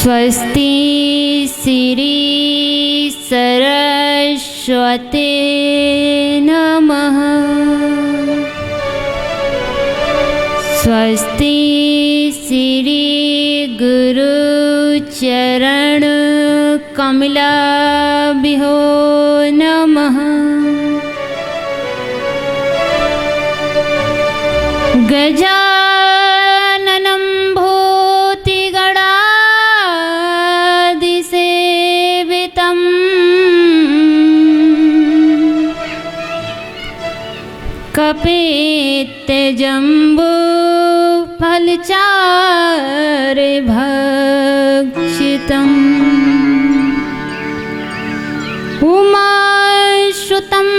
स्वस्ति श्री सरस्वते नमः। स्वस्ति श्री गुरुचरण कमलाभ्यो नमः। गजाननं भूतिगणादिसेवितं कपेतजम्बूफलचारुभक्षितम् उमाश्रुतं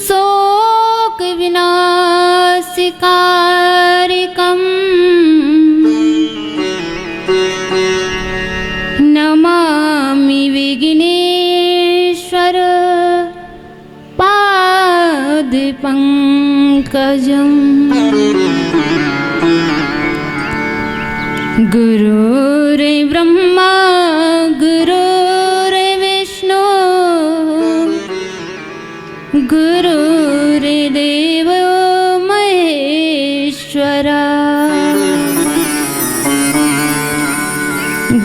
शोकविनाशकारकम् नमामि विघ्नेश्वर पादपङ्कजम्। गुरुर्ब्रह्मा गुरुर्विष्णु गुरुर्देवो महेश्वरा।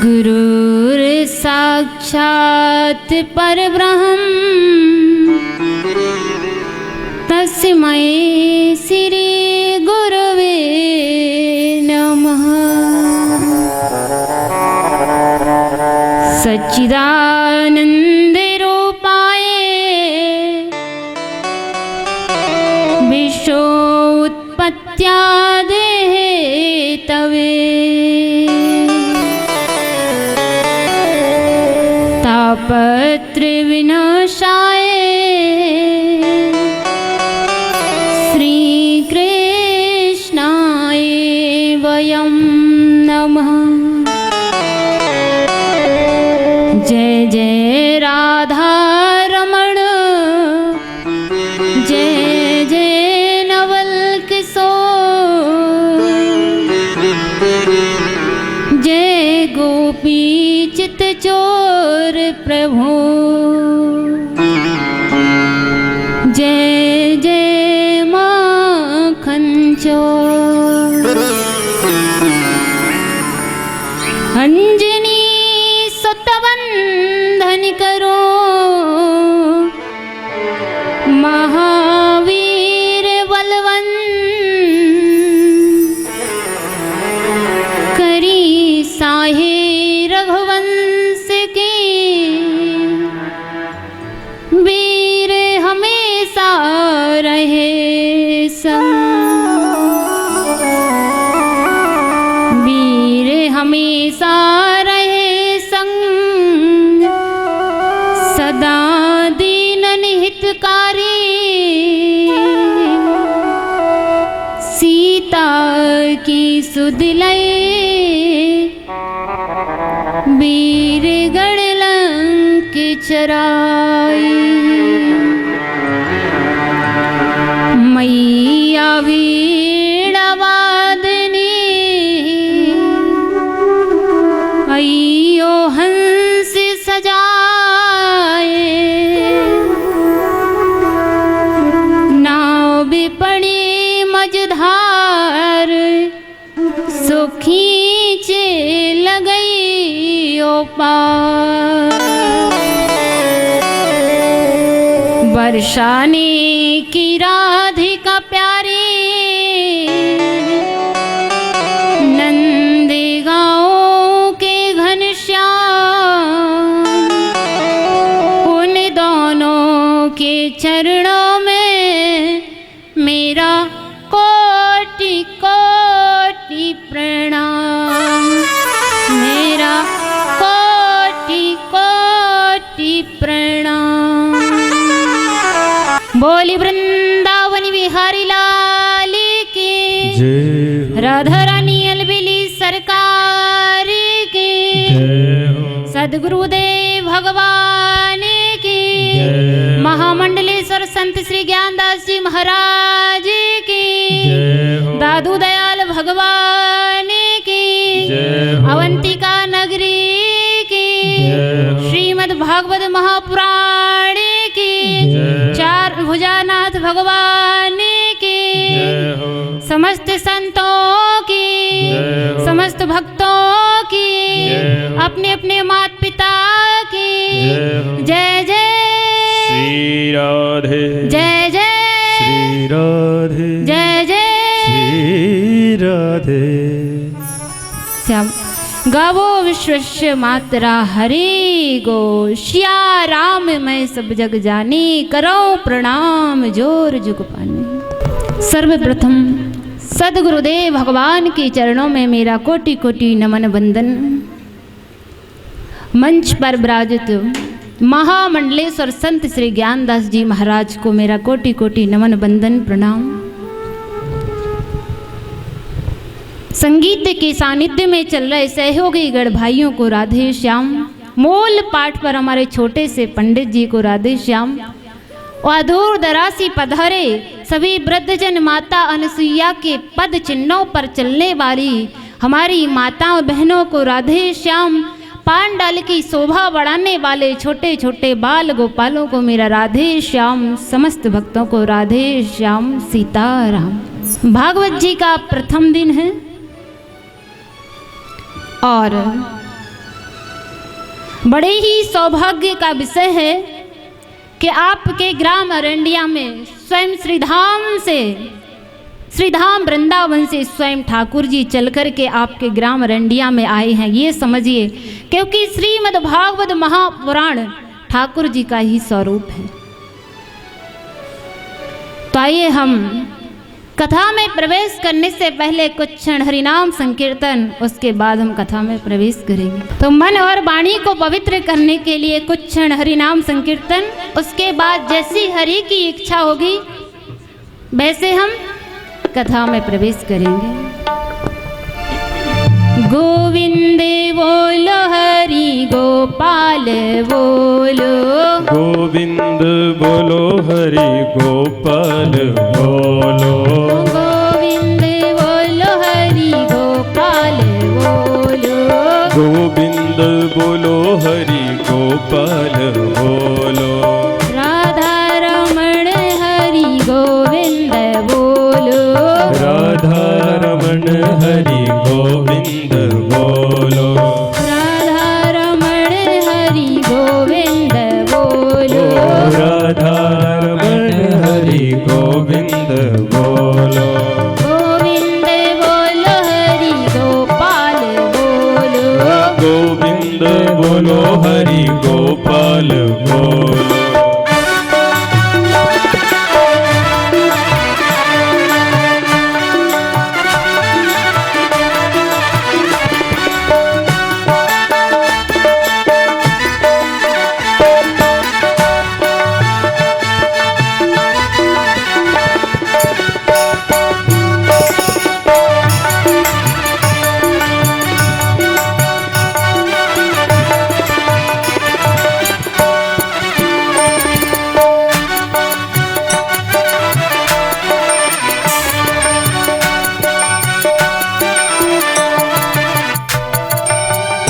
गुरुर्साक्षात् परब्रह्म तस्मै श्री गुरवे नमः। सच्चिदानन्दरूपाय विश्वोत्पत्त्यादिहेतवे तापत्रविनाशाय श्रीकृष्णाय वयं नमः। जय जय राधा रमण जय जय नवल किशोर जय गोपी चित चोर प्रभु जय जय माखन चोर। अंजनी सुतवंदन करो महावीर बलवंत करी साहे रघुवंश की वीर हमेशा रहे संग। वीर हमेशा रहे संग सदा दीनन हितकारी। सीता की सुध लय वीर गण लंक चराई। मैया वीणा वादनी अइयो हंस सजाए। नाव बिपणी मझधार सो खींचे लगई ओ पार। बरसाने की राधिका प्यारी नंद गाँव के घनश्याम। उन दोनों के चरणों में मेरा कोटि कोटि प्रणाम। मेरा कोटि कोटि प्रणाम। बोली वृंदावन बिहारी लाल की राधा रानी अलबेली सरकार की सद्गुरुदेव भगवान की महामंडलेश्वर संत श्री ज्ञानदास जी महाराज की दादू दयाल भगवान की अवंतिका नगरी भागवत महापुराण की चार भुजानाथ भगवान की समस्त संतों की समस्त भक्तों की अपने अपने माता पिता की जय जय श्री राधे जय जय श्री राधे जय जय श्री राधे। श्याम गावो विश्वस्य मातरा हरि गो श्या राम मैं सब जग जानी करो प्रणाम जोर जुग पानी। सर्वप्रथम सदगुरुदेव भगवान के चरणों में मेरा कोटि कोटि नमन वंदन। मंच पर विराजित महामंडलेश्वर संत श्री ज्ञानदास जी महाराज को मेरा कोटि कोटि नमन वंदन प्रणाम। संगीत के सानिध्य में चल रहे सहयोगी गण भाइयों को राधे श्याम। मूल पाठ पर हमारे छोटे से पंडित जी को राधे श्याम। और दूर दरासी पधारे सभी वृद्धजन माता अनसुईया के पद चिन्हों पर चलने वाली हमारी माताओं बहनों को राधे श्याम। पांडाल की शोभा बढ़ाने वाले छोटे छोटे बाल गोपालों को मेरा राधे श्याम। समस्त भक्तों को राधे श्याम सीताराम। भागवत जी का प्रथम दिन है और बड़े ही सौभाग्य का विषय है कि आपके ग्राम अरंडिया में स्वयं श्रीधाम वृंदावन से स्वयं ठाकुर जी चल कर के आपके ग्राम अरंडिया में आए हैं। ये समझिए क्योंकि श्रीमद् भागवत महापुराण ठाकुर जी का ही स्वरूप है। तो आइए हम कथा में प्रवेश करने से पहले कुछ क्षण हरिनाम संकीर्तन, उसके बाद हम कथा में प्रवेश करेंगे। तो मन और वाणी को पवित्र करने के लिए कुछ क्षण हरिनाम संकीर्तन, उसके बाद जैसी हरि की इच्छा होगी वैसे हम कथा में प्रवेश करेंगे। गोविंद बोलो हरि गोपाल बोलो गोविंद बोलो हरि गोपाल बोलो गोविंद बोलो हरि गोपाल बोलो गोविंद बोलो हरि गोपाल बोलो राधा रमण हरि गोविंद बोलो राधा रमण हरि गोविंद बोलो राधा रमण हरि गोविंद बोलो राधा रमण हरि गोविंद बोलो गोविंद बोलो हरि गोपाल बोलो गोविंद बोलो हरि गोपाल बोलो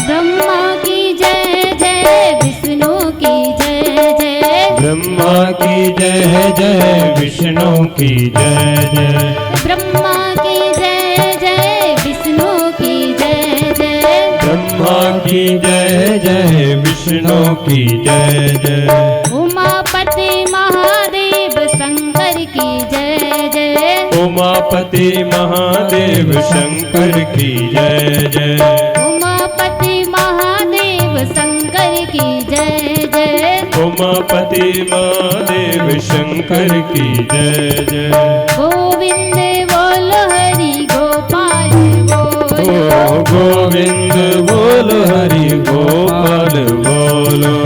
ब्रह्मा की जय जय विष्णु की जय जय ब्रह्मा की जय जय विष्णु की जय जय ब्रह्मा की जय जय विष्णु की जय जय उमापति महादेव शंकर की जय जय उमापति महादेव शंकर की जय जय उमापति महादेव शंकर की जय जय उमापति महादेव शंकर की जय जय गोविंद बोलो हरि गोपाल बोलो गोविंद बोलो हरि गोपाल बोलो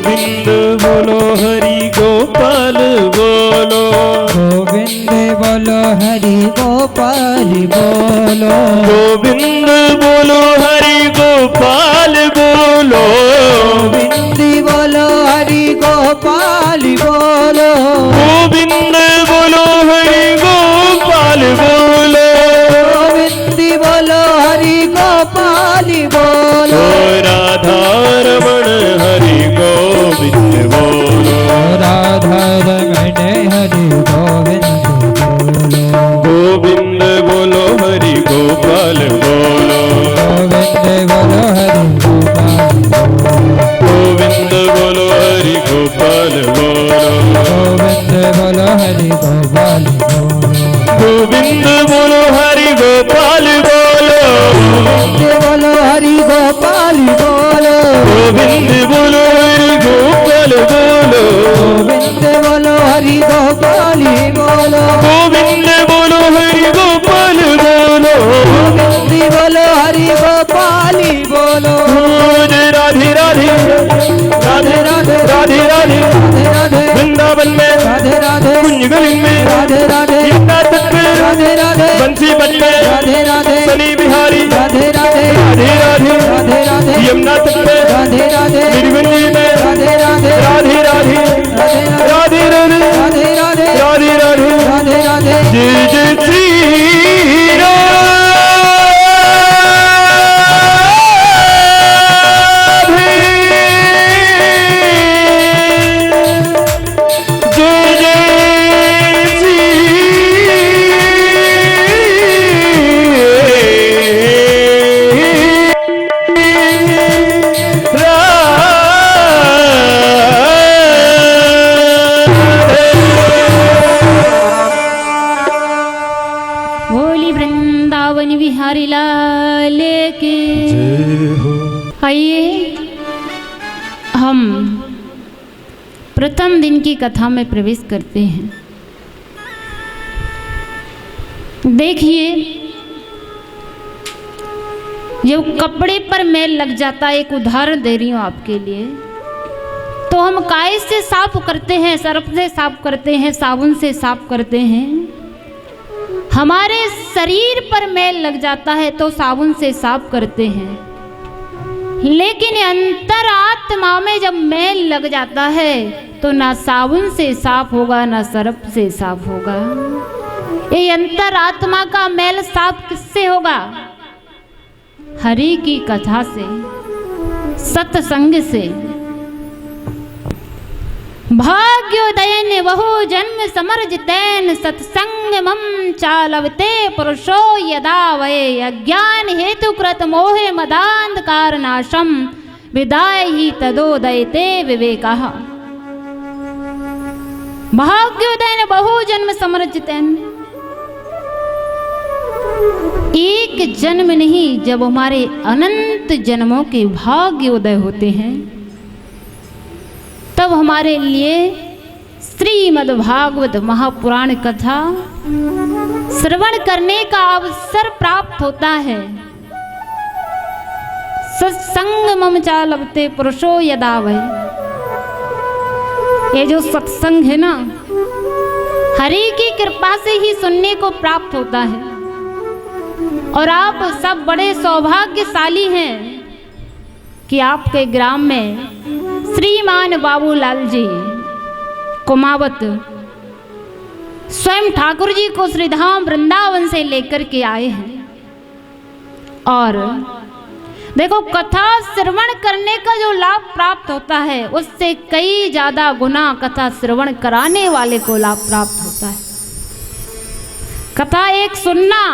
गोविंद बोलो हरि गोपाल बोलो, गोविंद बोलो हरि गोपाल बोलो, गोविंद बोलो हरि गोपाल बोलो, गोविंद बोलो हरि गोपाल बोलो, गोविंद बोलो हरि गोपाल बोलो, गोविंद बोलो हरि गोपाल बोलो, राधा रमण हरि गोविंद बोलो, राधा रमण हरि गोविंद बोलो, गोविंद बोलो हरि गोपाल बोलो, गोविंद बोलो हरि गोपाल बोलो, गोविंद बोलो हरि गोपाल बोलो, गोविंद बोलो हरि गोपाल बोलो, गोविंद बोलो हरि गोपाल बोलो, गोविंद बोलो हरि गोपाल बोलो, गोविंद बोलो हरि गोपाल बोलो, गोविंद बोलो हरि गोपाल बोलो, गोविंद बोलो हरि गोपाल बोलो, गोविंद बोलो हरि गोपाल बोलो, राधे राधे राधे राधे राधे राधे राधे राधे वृंदावन में राधे राधे कुंजगलिन में राधे राधे यमुना तट में राधे राधे बंसी बज में राधे राधे शनि बिहारी राधे राधे राधे राधे राधे राधे यमुना तट में राधे राधे निर्गुंजी में राधे राधे राधे राधे राधे राधे राधे राधे राधे राधे राधे राधे राधे जय जय श्री राधे जय जय श्री बोली वृंदावन बिहारी लाल की। आइए हम प्रथम दिन की कथा में प्रवेश करते हैं। देखिए, जब कपड़े पर मैल लग जाता है, एक उदाहरण दे रही हूँ आपके लिए, तो हम काय से साफ करते हैं? सर्फ से साफ करते हैं, साबुन से साफ करते हैं। हमारे शरीर पर मैल लग जाता है तो साबुन से साफ करते हैं, लेकिन अंतरात्मा में जब मैल लग जाता है तो ना साबुन से साफ होगा ना सर्फ से साफ होगा। ये अंतरात्मा का मैल साफ किससे होगा? हरि की कथा से, सत्संग से। भाग्योदयन बहु जन्म समर्जितैन सत्संग मम चालवते पुरुषो यदा वये अज्ञान हेतु कृत मोहे मदांधकार नाशम विदाय ही तदोदयते विवेकः। भाग्योदयन बहु जन्म समर्जितैन, एक जन्म नहीं, जब हमारे अनंत जन्मों के भाग्योदय होते हैं तब हमारे लिए श्रीमद् भागवत महापुराण कथा श्रवण करने का अवसर प्राप्त होता है। सत्संग मम चालवते पुरुषो यदा वै, ये जो सत्संग है ना, हरि की कृपा से ही सुनने को प्राप्त होता है। और आप सब बड़े सौभाग्यशाली हैं कि आपके ग्राम में श्रीमान बाबूलाल जी कुमावत स्वयं ठाकुर जी को श्रीधाम वृंदावन से लेकर के आए हैं। और देखो, कथा श्रवण करने का जो लाभ प्राप्त होता है उससे कई ज्यादा गुना कथा श्रवण कराने वाले को लाभ प्राप्त होता है। कथा एक सुनना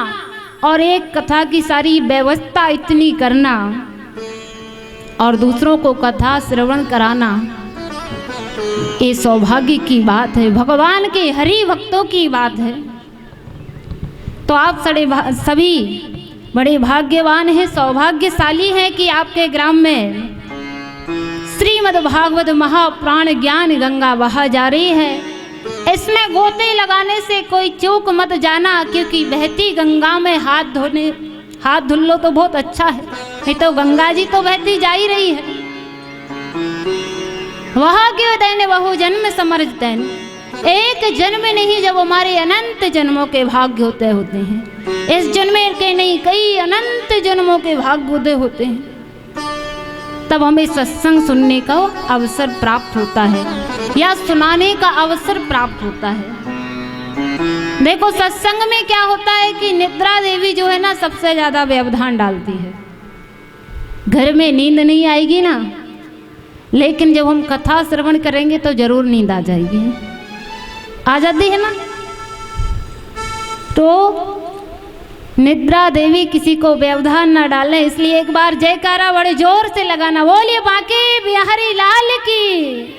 और एक कथा की सारी व्यवस्था इतनी करना और दूसरों को कथा श्रवण कराना, ये सौभाग्य की बात है, भगवान के हरि भक्तों की बात है। तो आप सभी बड़े भाग्यवान हैं, सौभाग्यशाली हैं कि आपके ग्राम में श्रीमद् भागवत महापुराण ज्ञान गंगा बहा जा रही है। इसमें गोते लगाने से कोई चूक मत जाना, क्योंकि बहती गंगा में हाथ धुल लो तो बहुत अच्छा है, नहीं तो गंगा जी तो बहती जा ही रही है। भाग्य दैन बहु जन्म समर्थ दैन। एक जन्म नहीं, जब हमारे अनंत जन्मों के भाग्य होते हैं। इस जन्म के नहीं, कई अनंत जन्मों के भाग्य होते हैं, तब हमें सत्संग सुनने का अवसर प्राप्त होता है या सुनाने का अवसर प्राप्त होता है। देखो सत्संग में क्या होता है कि निद्रा देवी जो है ना सबसे ज्यादा व्यवधान डालती है। घर में नींद नहीं आएगी ना, लेकिन जब हम कथा श्रवण करेंगे तो जरूर नींद आ जाएगी, आ जाती है ना। तो निद्रा देवी किसी को व्यवधान न डाले, इसलिए एक बार जयकारा बड़े जोर से लगाना, बोलिए बांके बिहारी लाल की।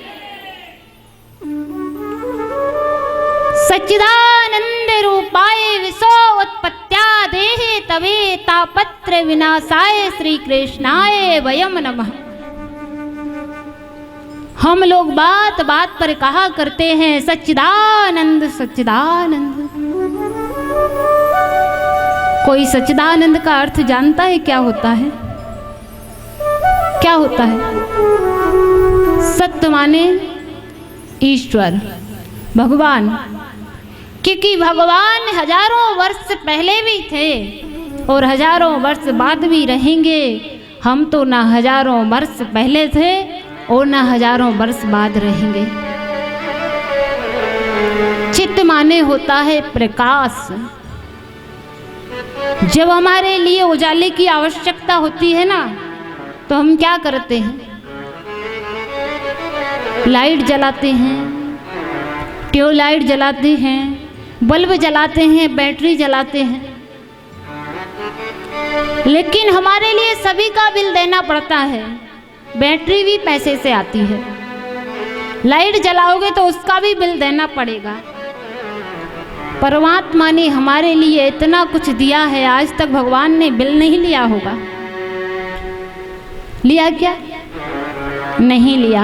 सच्चिदानंद रूपाय विसो उत्पत्त्या देहे तवे तापत्र विनाशाय श्री कृष्णाय वयम नमः। हम लोग बात बात पर कहा करते हैं सच्चिदानंद सच्चिदानंद। कोई सच्चिदानंद का अर्थ जानता है क्या होता है? क्या होता है? सत्य माने ईश्वर, भगवान। क्योंकि भगवान हजारों वर्ष पहले भी थे और हजारों वर्ष बाद भी रहेंगे। हम तो ना हजारों वर्ष पहले थे और ना हजारों वर्ष बाद रहेंगे। चित्त माने होता है प्रकाश। जब हमारे लिए उजाले की आवश्यकता होती है ना, तो हम क्या करते हैं? लाइट जलाते हैं, ट्यूबलाइट जलाते हैं, बल्ब जलाते हैं, बैटरी जलाते हैं। लेकिन हमारे लिए सभी का बिल देना पड़ता है। बैटरी भी पैसे से आती है, लाइट जलाओगे तो उसका भी बिल देना पड़ेगा। परमात्मा ने हमारे लिए इतना कुछ दिया है, आज तक भगवान ने बिल नहीं लिया होगा। लिया क्या? नहीं लिया।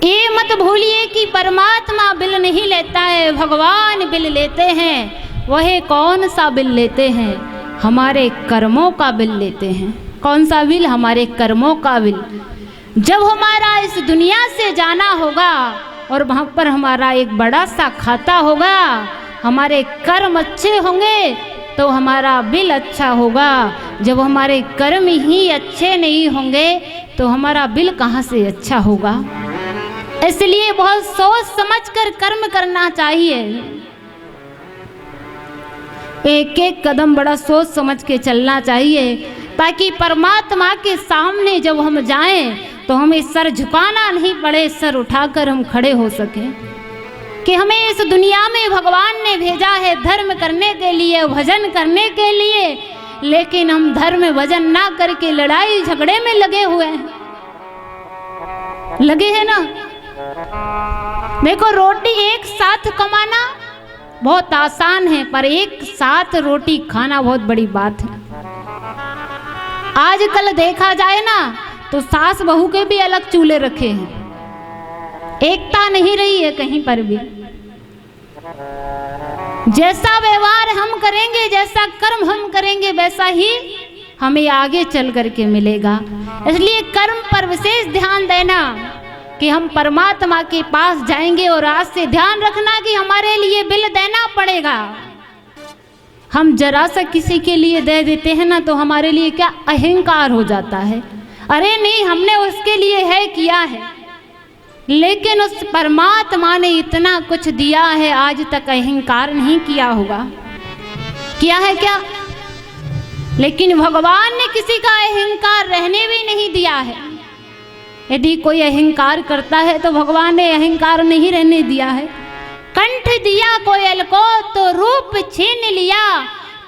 ये मत भूलिए कि परमात्मा बिल नहीं लेता है, भगवान बिल लेते हैं। वह कौन सा बिल लेते हैं? हमारे कर्मों का बिल लेते हैं। कौन सा बिल? हमारे कर्मों का बिल। जब हमारा इस दुनिया से जाना होगा और वहाँ पर हमारा एक बड़ा सा खाता होगा, हमारे कर्म अच्छे होंगे तो हमारा बिल अच्छा होगा। जब हमारे कर्म ही अच्छे नहीं होंगे तो हमारा बिल कहाँ से अच्छा होगा। इसलिए बहुत सोच समझकर कर्म करना चाहिए। एक एक कदम बड़ा सोच समझ के चलना चाहिए, ताकि परमात्मा के सामने जब हम जाएं तो हमें सर झुकाना नहीं पड़े, सर उठाकर हम खड़े हो सकें। कि हमें इस दुनिया में भगवान ने भेजा है धर्म करने के लिए, भजन करने के लिए, लेकिन हम धर्म भजन ना करके लड़ाई झगड़े में लगे हुए हैं। लगे हैं ना। देखो रोटी एक साथ कमाना बहुत आसान है, पर एक साथ रोटी खाना बहुत बड़ी बात है। आजकल देखा जाए ना तो सास बहू के भी अलग चूल्हे रखे हैं, एकता नहीं रही है कहीं पर भी। जैसा व्यवहार हम करेंगे, जैसा कर्म हम करेंगे, वैसा ही हमें आगे चल करके मिलेगा। इसलिए कर्म पर विशेष ध्यान देना कि हम परमात्मा के पास जाएंगे। और आज से ध्यान रखना कि हमारे लिए बिल देना पड़ेगा। हम जरा सा किसी के लिए दे देते हैं ना तो हमारे लिए क्या अहंकार हो जाता है। अरे नहीं, हमने उसके लिए है किया है, लेकिन उस परमात्मा ने इतना कुछ दिया है, आज तक अहंकार नहीं किया होगा। किया है क्या? लेकिन भगवान ने किसी का अहंकार रहने भी नहीं दिया है। यदि कोई अहंकार करता है तो भगवान ने अहंकार नहीं रहने दिया है। कंठ दिया कोयल को तो रूप छीन लिया,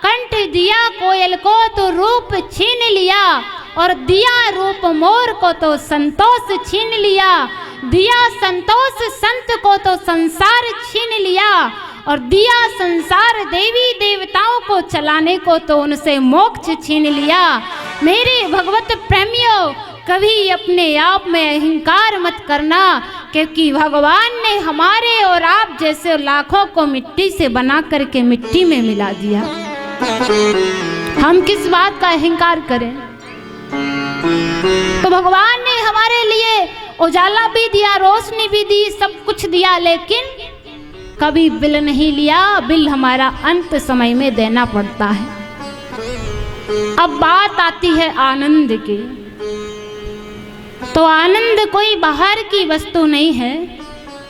कंठ दिया कोयल को तो रूप छीन लिया, और दिया रूप मोर को तो संतोष छीन लिया। दिया संतोष संत को तो संसार छीन लिया, और दिया संसार देवी देवताओं को चलाने को तो उनसे मोक्ष छीन लिया। मेरे भगवत प्रेमियों, कभी अपने आप में अहंकार मत करना, क्योंकि भगवान ने हमारे और आप जैसे लाखों को मिट्टी से बना करके मिट्टी में मिला दिया। हम किस बात का अहंकार करें? तो भगवान ने हमारे लिए उजाला भी दिया, रोशनी भी दी, सब कुछ दिया, लेकिन कभी बिल नहीं लिया। बिल हमारा अंत समय में देना पड़ता है। अब बात आती है आनंद की। तो आनंद कोई बाहर की वस्तु नहीं है,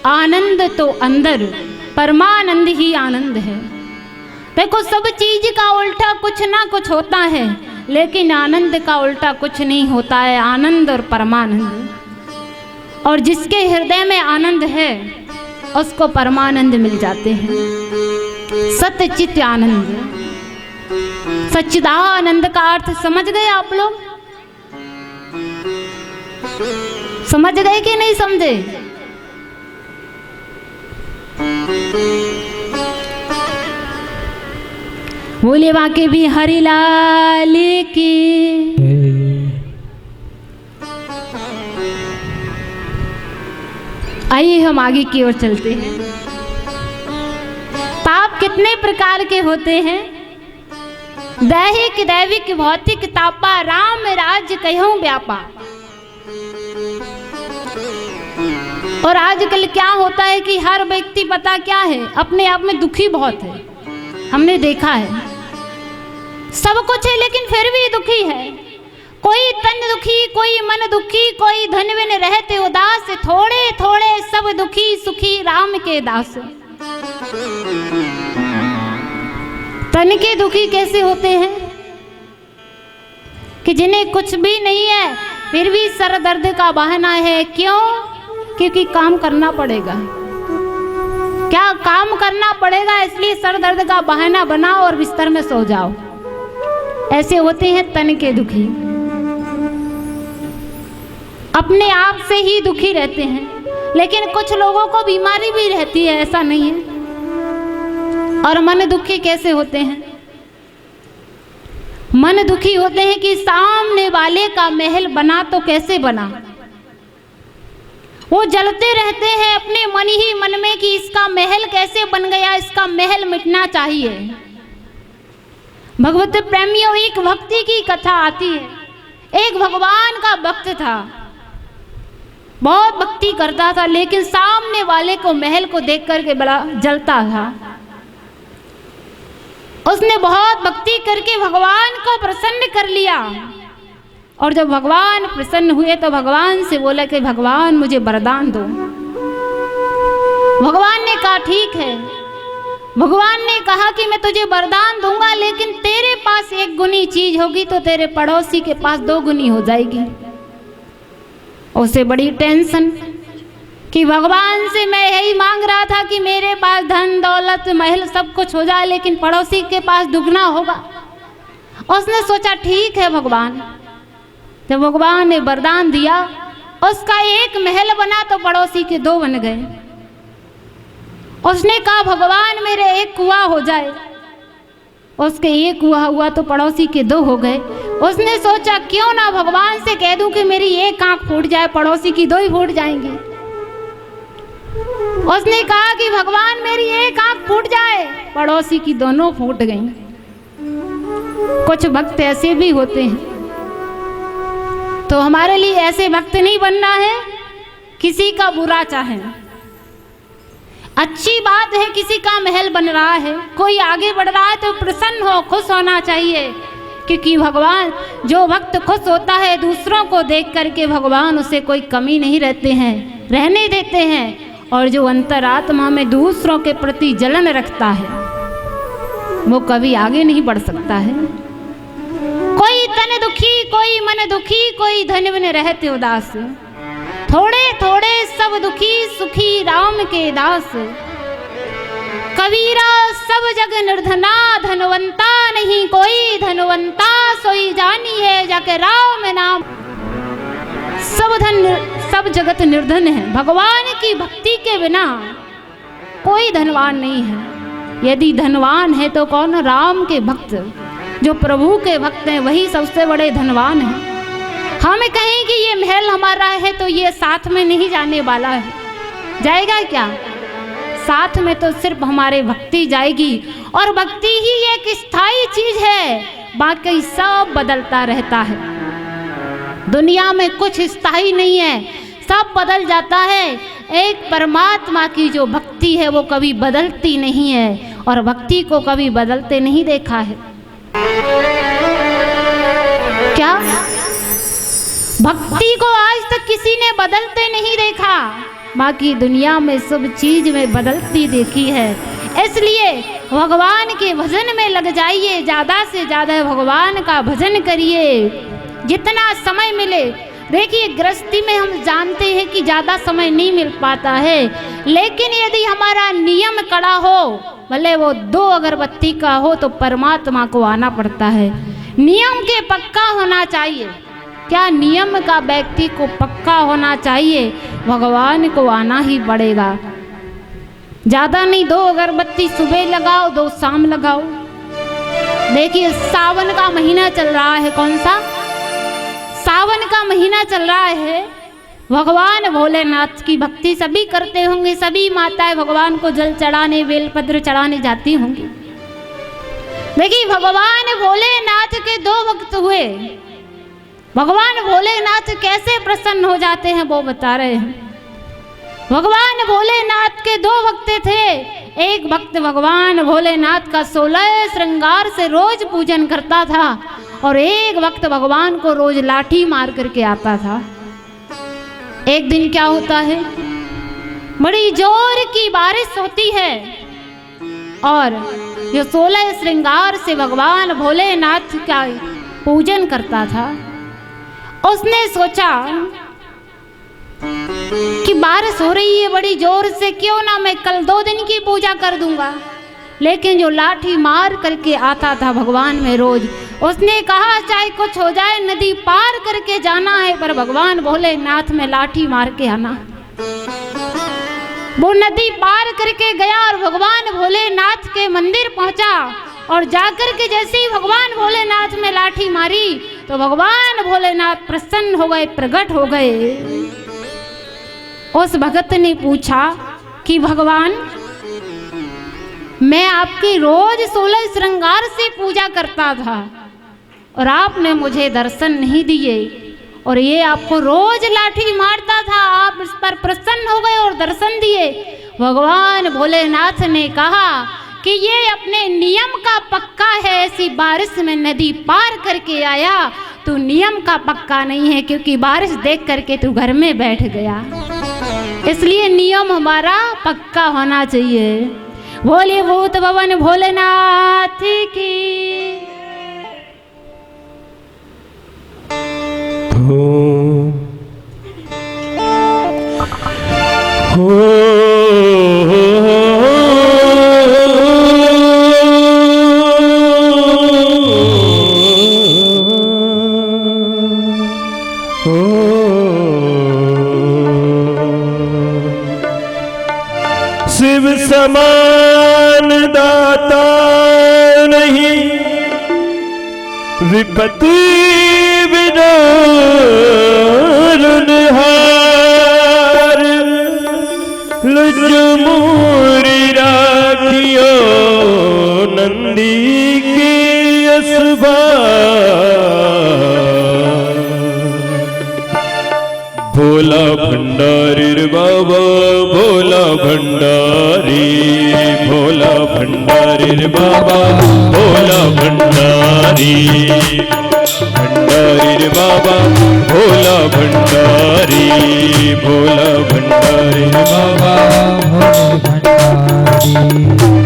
आनंद तो अंदर परमानंद ही आनंद है। देखो, सब चीज का उल्टा कुछ ना कुछ होता है, लेकिन आनंद का उल्टा कुछ नहीं होता है, आनंद और परमानंद। और जिसके हृदय में आनंद है उसको परमानंद मिल जाते हैं। सच्चित आनंद, सच्चिदानंद का अर्थ समझ गए आप लोग? समझ गए कि नहीं समझे? बोले वाके भी हरिलाल की। आइए हम आगे की ओर चलते हैं। ताप कितने प्रकार के होते हैं? दैहिक, दैविक, भौतिक तापा, राम राज्य कहूं व्यापा। और आजकल क्या होता है कि हर व्यक्ति पता क्या है, अपने आप में दुखी बहुत है। हमने देखा है सब कुछ है लेकिन फिर भी दुखी है। कोई तन दुखी, कोई मन दुखी, कोई धन बिन रहते उदास, थोड़े थोड़े सब दुखी सुखी राम के दास। तन के दुखी कैसे होते हैं कि जिन्हें कुछ भी नहीं है फिर भी सर दर्द का बहाना है। क्यों? क्योंकि काम करना पड़ेगा। क्या काम करना पड़ेगा, इसलिए सर दर्द का बहाना बनाओ और बिस्तर में सो जाओ। ऐसे होते हैं तन के दुखी, अपने आप से ही दुखी रहते हैं। लेकिन कुछ लोगों को बीमारी भी रहती है, ऐसा नहीं है। और मन दुखी कैसे होते हैं? मन दुखी होते हैं कि सामने वाले का महल बना तो कैसे बना। वो जलते रहते हैं अपने मन ही मन में कि इसका महल कैसे बन गया, इसका महल मिटना चाहिए। भगवत प्रेमियों, एक भक्ति की कथा आती है। एक भगवान का भक्त था, बहुत भक्ति करता था, लेकिन सामने वाले को महल को देख करके बड़ा जलता था। उसने बहुत भक्ति करके भगवान को प्रसन्न कर लिया। और जब भगवान प्रसन्न हुए तो भगवान से बोला कि भगवान मुझे वरदान दो। भगवान ने कहा ठीक है। भगवान ने कहा कि मैं तुझे वरदान दूंगा, लेकिन तेरे पास एक गुनी चीज होगी तो तेरे पड़ोसी के पास 2 गुनी हो जाएगी। उसे बड़ी टेंशन कि भगवान से मैं यही मांग रहा था कि मेरे पास धन दौलत महल सब कुछ हो जाए, लेकिन पड़ोसी के पास दुगना होगा। उसने सोचा ठीक है भगवान। जब भगवान ने वरदान दिया, उसका एक महल बना तो पड़ोसी के 2 बन गए। उसने कहा भगवान मेरे एक कुआं हो जाए। उसके एक कुआं हुआ तो पड़ोसी के 2 हो गए। उसने सोचा क्यों ना भगवान से कह दूं कि मेरी एक आंख फूट जाए, पड़ोसी की 2 ही फूट जाएंगी। उसने कहा कि भगवान मेरी एक आंख फूट जाए, पड़ोसी की दोनों फूट गईं। कुछ भक्त ऐसे भी होते हैं। तो हमारे लिए ऐसे भक्त नहीं बनना है किसी का बुरा चाहे। अच्छी बात है किसी का महल बन रहा है, कोई आगे बढ़ रहा है तो प्रसन्न हो, खुश होना चाहिए। क्योंकि भगवान, जो भक्त खुश होता है दूसरों को देख करके, भगवान उसे कोई कमी नहीं रहते हैं, रहने देते हैं। और जो अंतरात्मा में दूसरों के प्रति जलन रखता है वो कभी आगे नहीं बढ़ सकता है। कोई तन दुखी, कोई मन दुखी, कोई धन बिन रहते उदास, थोड़े थोड़े सब दुखी सुखी राम के दास। कबीरा सब जग निर्धना, धनवंता नहीं कोई, धनवंता सोई जानी है जाके राम नाम। सब धन सब जगत निर्धन है। भगवान की भक्ति के बिना कोई धनवान नहीं है। यदि धनवान है तो कौन? राम के भक्त, जो प्रभु के भक्त हैं, वही सबसे बड़े धनवान हैं। हम कहें कि ये महल हमारा है तो ये साथ में नहीं जाने वाला है। जाएगा क्या? साथ में तो सिर्फ हमारे भक्ति जाएगी। और भक्ति ही एक स्थायी चीज है, बाकी सब बदलता रहता है। दुनिया में कुछ स्थायी नहीं है, सब बदल जाता है। एक परमात्मा की जो भक्ति है वो कभी बदलती नहीं है, और भक्ति को कभी बदलते नहीं देखा है। क्या भक्ति को आज तक किसी ने बदलते नहीं देखा, बाकी दुनिया में सब चीज में बदलती देखी है। इसलिए भगवान के भजन में लग जाइए, ज़्यादा से ज़्यादा भगवान का भजन करिए जितना समय मिले। देखिए गृहस्थी में हम जानते हैं कि ज़्यादा समय नहीं मिल पाता है, लेकिन यदि हमारा नियम कड़ा हो, भले वो 2 अगरबत्ती का हो, तो परमात्मा को आना पड़ता है। नियम के पक्का होना चाहिए। क्या नियम का व्यक्ति को पक्का होना चाहिए, भगवान को आना ही पड़ेगा। ज़्यादा नहीं, 2 अगरबत्ती सुबह लगाओ, 2 शाम लगाओ। देखिए सावन का महीना चल रहा है, कौन सा? सावन का महीना चल रहा है। भगवान भोलेनाथ की भक्ति सभी करते होंगे, सभी माताएं भगवान को जल चढ़ाने, बेलपत्र चढ़ाने जाती होंगी। देखिए भगवान भोलेनाथ के 2 वक्त हुए। भगवान भोलेनाथ कैसे प्रसन्न हो जाते हैं वो बता रहे हैं। भगवान भोलेनाथ के 2 भक्त थे। एक भक्त भगवान भोलेनाथ का 16 श्रृंगार से रोज पूजन करता था, और एक भक्त भगवान को रोज लाठी मार करके आता था। एक दिन क्या होता है, बड़ी जोर की बारिश होती है, और जो 16 श्रृंगार से भगवान भोलेनाथ का पूजन करता था, उसने सोचा कि बारिश हो रही है बड़ी जोर से, क्यों ना मैं कल 2 दिन की पूजा कर दूंगा। लेकिन जो लाठी मार करके आता था भगवान में रोज, उसने कहा चाहे कुछ हो जाए नदी पार करके जाना है, पर भगवान भोलेनाथ में लाठी मार के आना। वो नदी पार करके गया और भगवान भोलेनाथ के मंदिर पहुंचा, और जाकर के जैसे ही भगवान भोलेनाथ में लाठी मारी तो भगवान भोलेनाथ प्रसन्न हो गए, प्रकट हो गए। उस भगत ने पूछा कि भगवान, मैं आपकी रोज 16 श्रृंगार से पूजा करता था और आपने मुझे दर्शन नहीं दिए, और ये आपको रोज लाठी मारता था, आप इस पर प्रसन्न हो गए और दर्शन दिए। भगवान भोलेनाथ ने कहा कि ये अपने नियम का पक्का है, ऐसी बारिश में नदी पार करके आया, तू नियम का पक्का नहीं है, क्योंकि बारिश देख करके तू घर में बैठ गया। इसलिए नियम हमारा पक्का होना चाहिए। बोलिए भूत भवन भोलेनाथ की। शिव समान दाता नहीं, विपत्ति विनाशनहार, लज्ज मूरी राखियो नंदी की असबार। भोला भंडारी बाबा, भोला भंडारी, भोला भंडारी बाबा, भोला भंडारी, भंडारी बाबा, भोला भंडारी, भोला भंडारी बाबा, भोला भंडारी।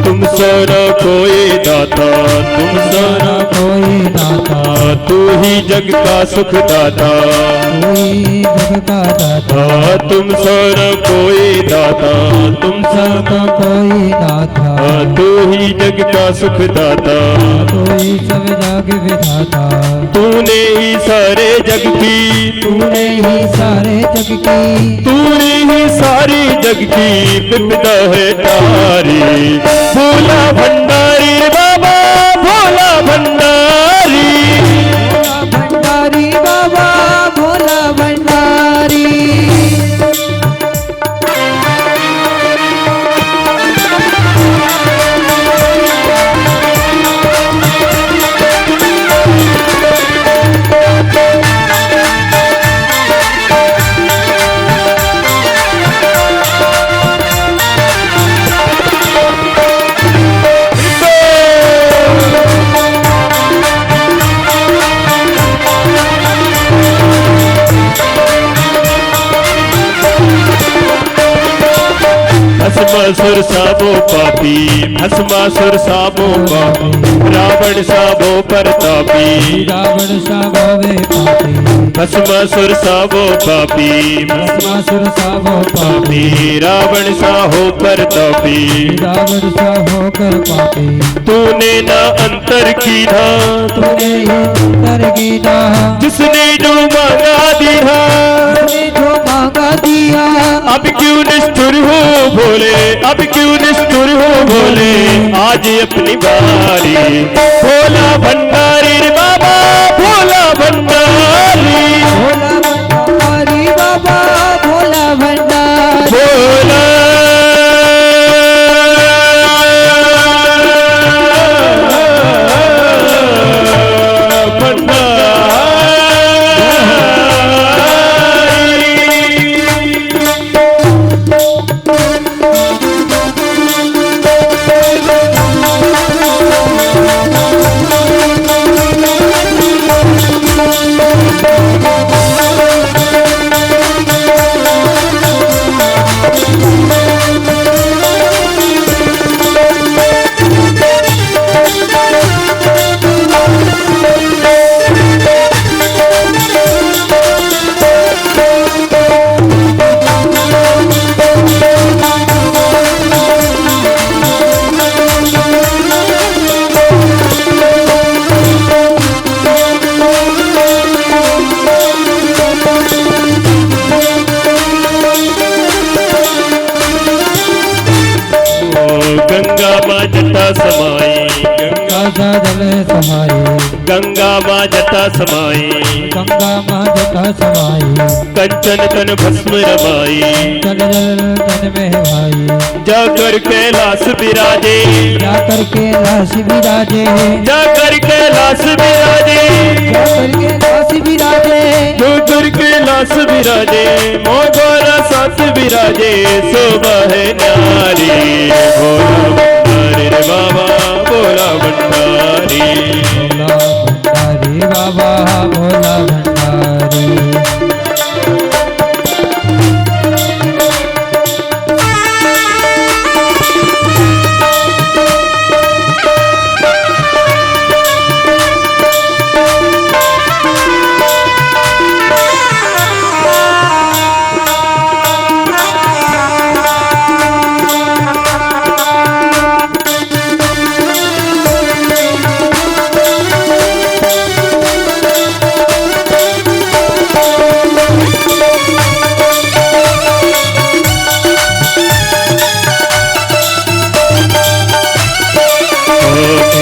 तुम सारा कोई दाता, तुम सारा कोई दाता, तू ही जग का सुख दाता, तू ही जग का दाता। तुम सारा कोई दाता, तुम सारा कोई दाता, तू ही जग का सुख दाता, तू ही सब जग विधाता। तूने ही सारे जग की, तूने ही सारे जग की, तूने ही सारी जग की विपदा है तारी। भोला भंडारी बाबा, भोला भंडारी, भोला भंडारी बाबा, भोला भंडारी। भस्मासुर साबो पापी, भस्मासुर साबो पापी, रावण साबो परतापी, रावण साबो वे पापी, भस्मासुर साबो पापी, भस्मासुर साबो पापी, रावण साहो परतापी, रावण सा होकर पापी। तूने ना अंतर कीधा, तूने अंतर कीधा, जिसने जो मांगा दिया, तूने जो मांगा दिया। अब क्यों निष्ठुर हो भोले, अब क्यों निष्ठुर हो भोले, आज अपनी बारी। भोला भंडारी रे बाबा, भोला भंडारी, भोला भंडारी बाबा, भोला भंडारी, भोला गंगा माँ जटा समाई, गंगा सा जल समाई, गंगा माँ जटा समाई, गंगा माँ जटा समाई, कंचन तन भस्म रमाई, चल जल तन में भाई, जाकर कैलाश विराजे, जाकर के राशि विराजे, जाकर कैलाश विराजे, जाकर के राशि विराजे, जाकर कैलाश विराजे, मोगरा साथ विराजे, शोभा है न्यारी। भोला भंडारी रे बाबा, भोला भंडारी, भोला भंडारी बाबा, भोला भंडारी।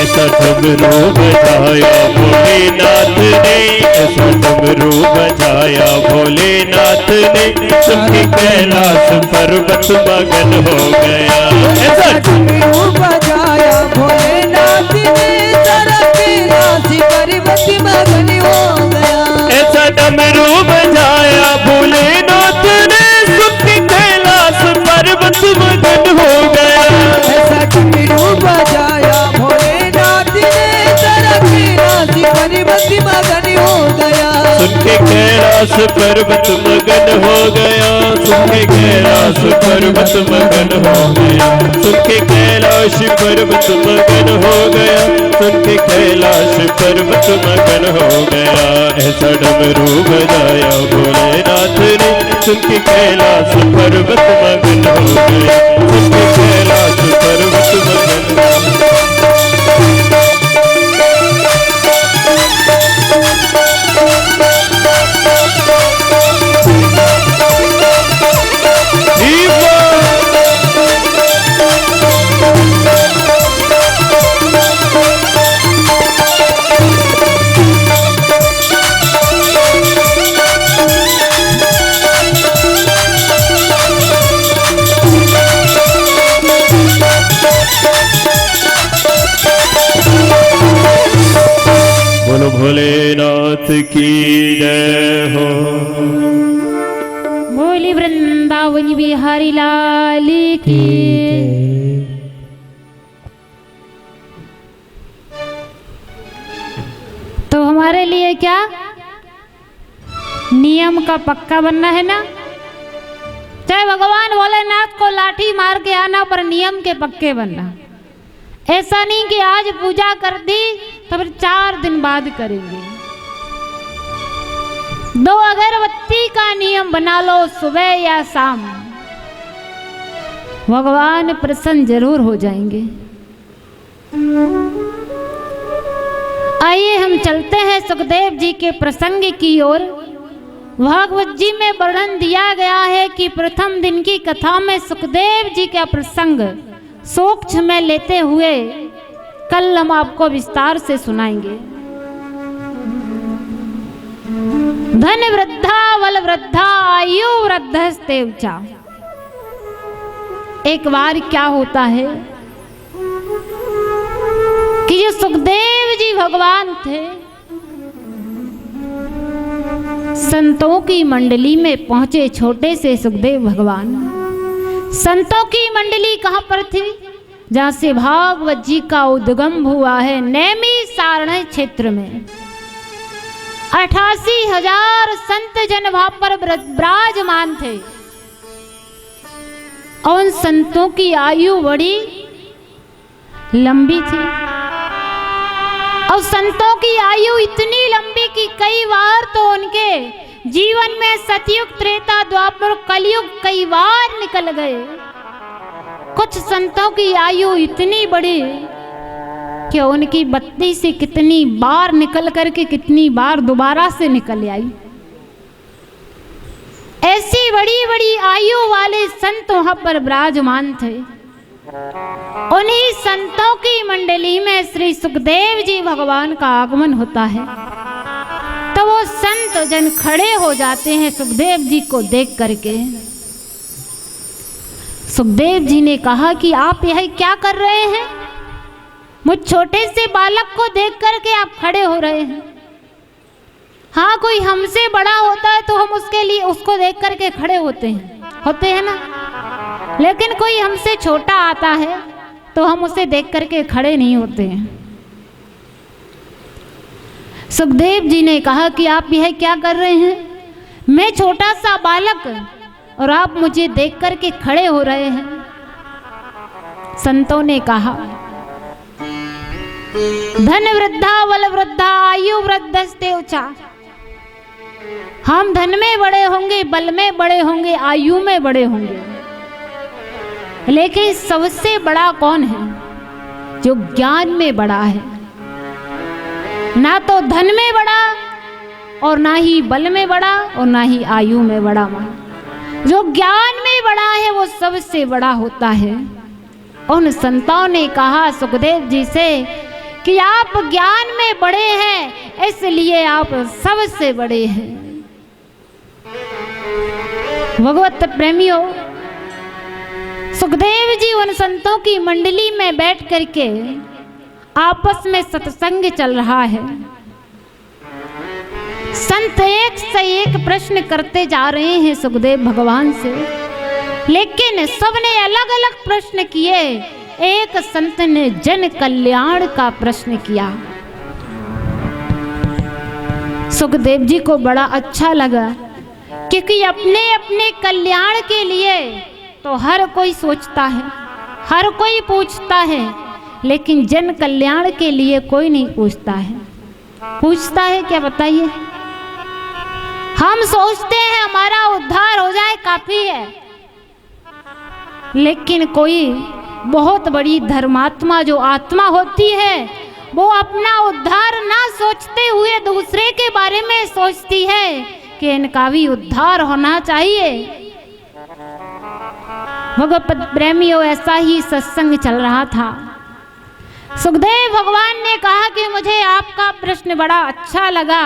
ऐसा डमरू बजाया भोलेनाथ ने, ऐसा डमरू बजाया भोलेनाथ ने, सुखी कैलाश पर्वत मगन हो गया। ऐसा डमरू बजाया भोलेनाथ ने, सारा कैलाश पर्वत मगन हो गया। ऐसा डमरू बजाया भोलेनाथ ने, सुखी कैलाश पर्वत मगन हो गया। ऐसा डमरू बजाया भोलेनाथ ने, सारा कैलाश पर्वत मगन हो गया। सुन के कैलाश पर्वत मगन हो गया, सुन के कैलाश पर्वत मगन हो गया, सुन के कैलाश पर्वत मगन हो गया, सुन के कैलाश पर्वत मगन हो गया। ऐसा डमरू बजाया भोलेनाथ ने, सुन के कैलाश पर्वत मगन हो गया, सुन के कैलाश पर्वत मगन हो गया। बोलो भोलेनाथ की जय हो। बोली वृंदावन बिहारी लाल की। तो हमारे लिए क्या नियम का पक्का बनना है ना। चाहे भगवान भोलेनाथ को लाठी मार के आना, पर नियम के पक्के बनना। ऐसा नहीं कि आज पूजा कर दी तो फिर 4 दिन बाद करेंगे। 2 अगरबत्ती का नियम बना लो, सुबह या शाम, भगवान प्रसन्न जरूर हो जाएंगे। आइए हम चलते हैं सुखदेव जी के प्रसंग की ओर। भागवत जी में वर्णन दिया गया है कि प्रथम दिन की कथा में सुखदेव जी का प्रसंग सूक्ष्म में लेते हुए कल हम आपको विस्तार से सुनाएंगे। धन वृद्धा बल वृद्धा आयु वृद्धस्तेवचा। एक बार क्या होता है कि ये सुखदेव जी भगवान थे, संतों की मंडली में पहुंचे छोटे से सुखदेव भगवान। संतों की मंडली कहां पर थी? जहां से भागवत जी का उद्गम हुआ है, नैमिषारण्य क्षेत्र में 88,000 संत जन वहां पर विराजमान थे। और उन संतों की आयु बड़ी लंबी थी, और संतों की आयु इतनी लंबी कि कई बार तो उनके जीवन में सतयुग, त्रेता, द्वापर, कलयुग कई बार निकल गए। कुछ संतों की आयु इतनी बड़ी कि उनकी बत्ती से कितनी बार निकल करके कितनी बार दोबारा से निकल आई। ऐसी बड़ी बड़ी आयु वाले संत वहां पर विराजमान थे। उन्हीं संतों की मंडली में श्री सुखदेव जी भगवान का आगमन होता है। तो वो संत जन खड़े हो जाते हैं सुखदेव जी को देख करके। सुखदेव जी ने कहा कि आप यह क्या कर रहे हैं? मुझ छोटे से बालक को देख करके आप खड़े हो रहे हैं। हाँ, कोई हमसे बड़ा होता है तो हम उसके लिए उसको देख करके खड़े होते हैं ना। लेकिन कोई हमसे छोटा आता है तो हम उसे देख करके खड़े नहीं होते हैं। सुखदेव जी ने कहा कि आप यह क्या कर रहे हैं? मैं छोटा सा बालक और आप मुझे देख करके खड़े हो रहे हैं। संतों ने कहा, धन वृद्धा बल वृद्धा आयु वृद्धस्तेवचा। हम धन में बड़े होंगे, बल में बड़े होंगे, आयु में बड़े होंगे, लेकिन सबसे बड़ा कौन है? जो ज्ञान में बड़ा है। ना तो धन में बड़ा और ना ही बल में बड़ा और ना ही आयु में बड़ा। जो ज्ञान में बड़ा है वो सबसे बड़ा होता है। उन संतों ने कहा सुखदेव जी से कि आप ज्ञान में बड़े हैं, इसलिए आप सबसे बड़े हैं। भगवत प्रेमियों, सुखदेव जी उन संतों की मंडली में बैठ करके आपस में सत्संग चल रहा है। संत एक से एक प्रश्न करते जा रहे हैं सुखदेव भगवान से, लेकिन सबने अलग अलग प्रश्न किए। एक संत ने जन कल्याण का प्रश्न किया। सुखदेव जी को बड़ा अच्छा लगा, क्योंकि अपने अपने कल्याण के लिए तो हर कोई सोचता है, हर कोई पूछता है, लेकिन जन कल्याण के लिए कोई नहीं पूछता है। पूछता है क्या, बताइए? हम सोचते हैं हमारा उद्धार हो जाए काफी है, लेकिन कोई बहुत बड़ी धर्मात्मा जो आत्मा होती है वो अपना उद्धार ना सोचते हुए दूसरे के बारे में सोचती है कि इनका भी उद्धार होना चाहिए। भगवत प्रेमियों, ऐसा ही सत्संग चल रहा था। सुखदेव भगवान ने कहा कि मुझे आपका प्रश्न बड़ा अच्छा लगा,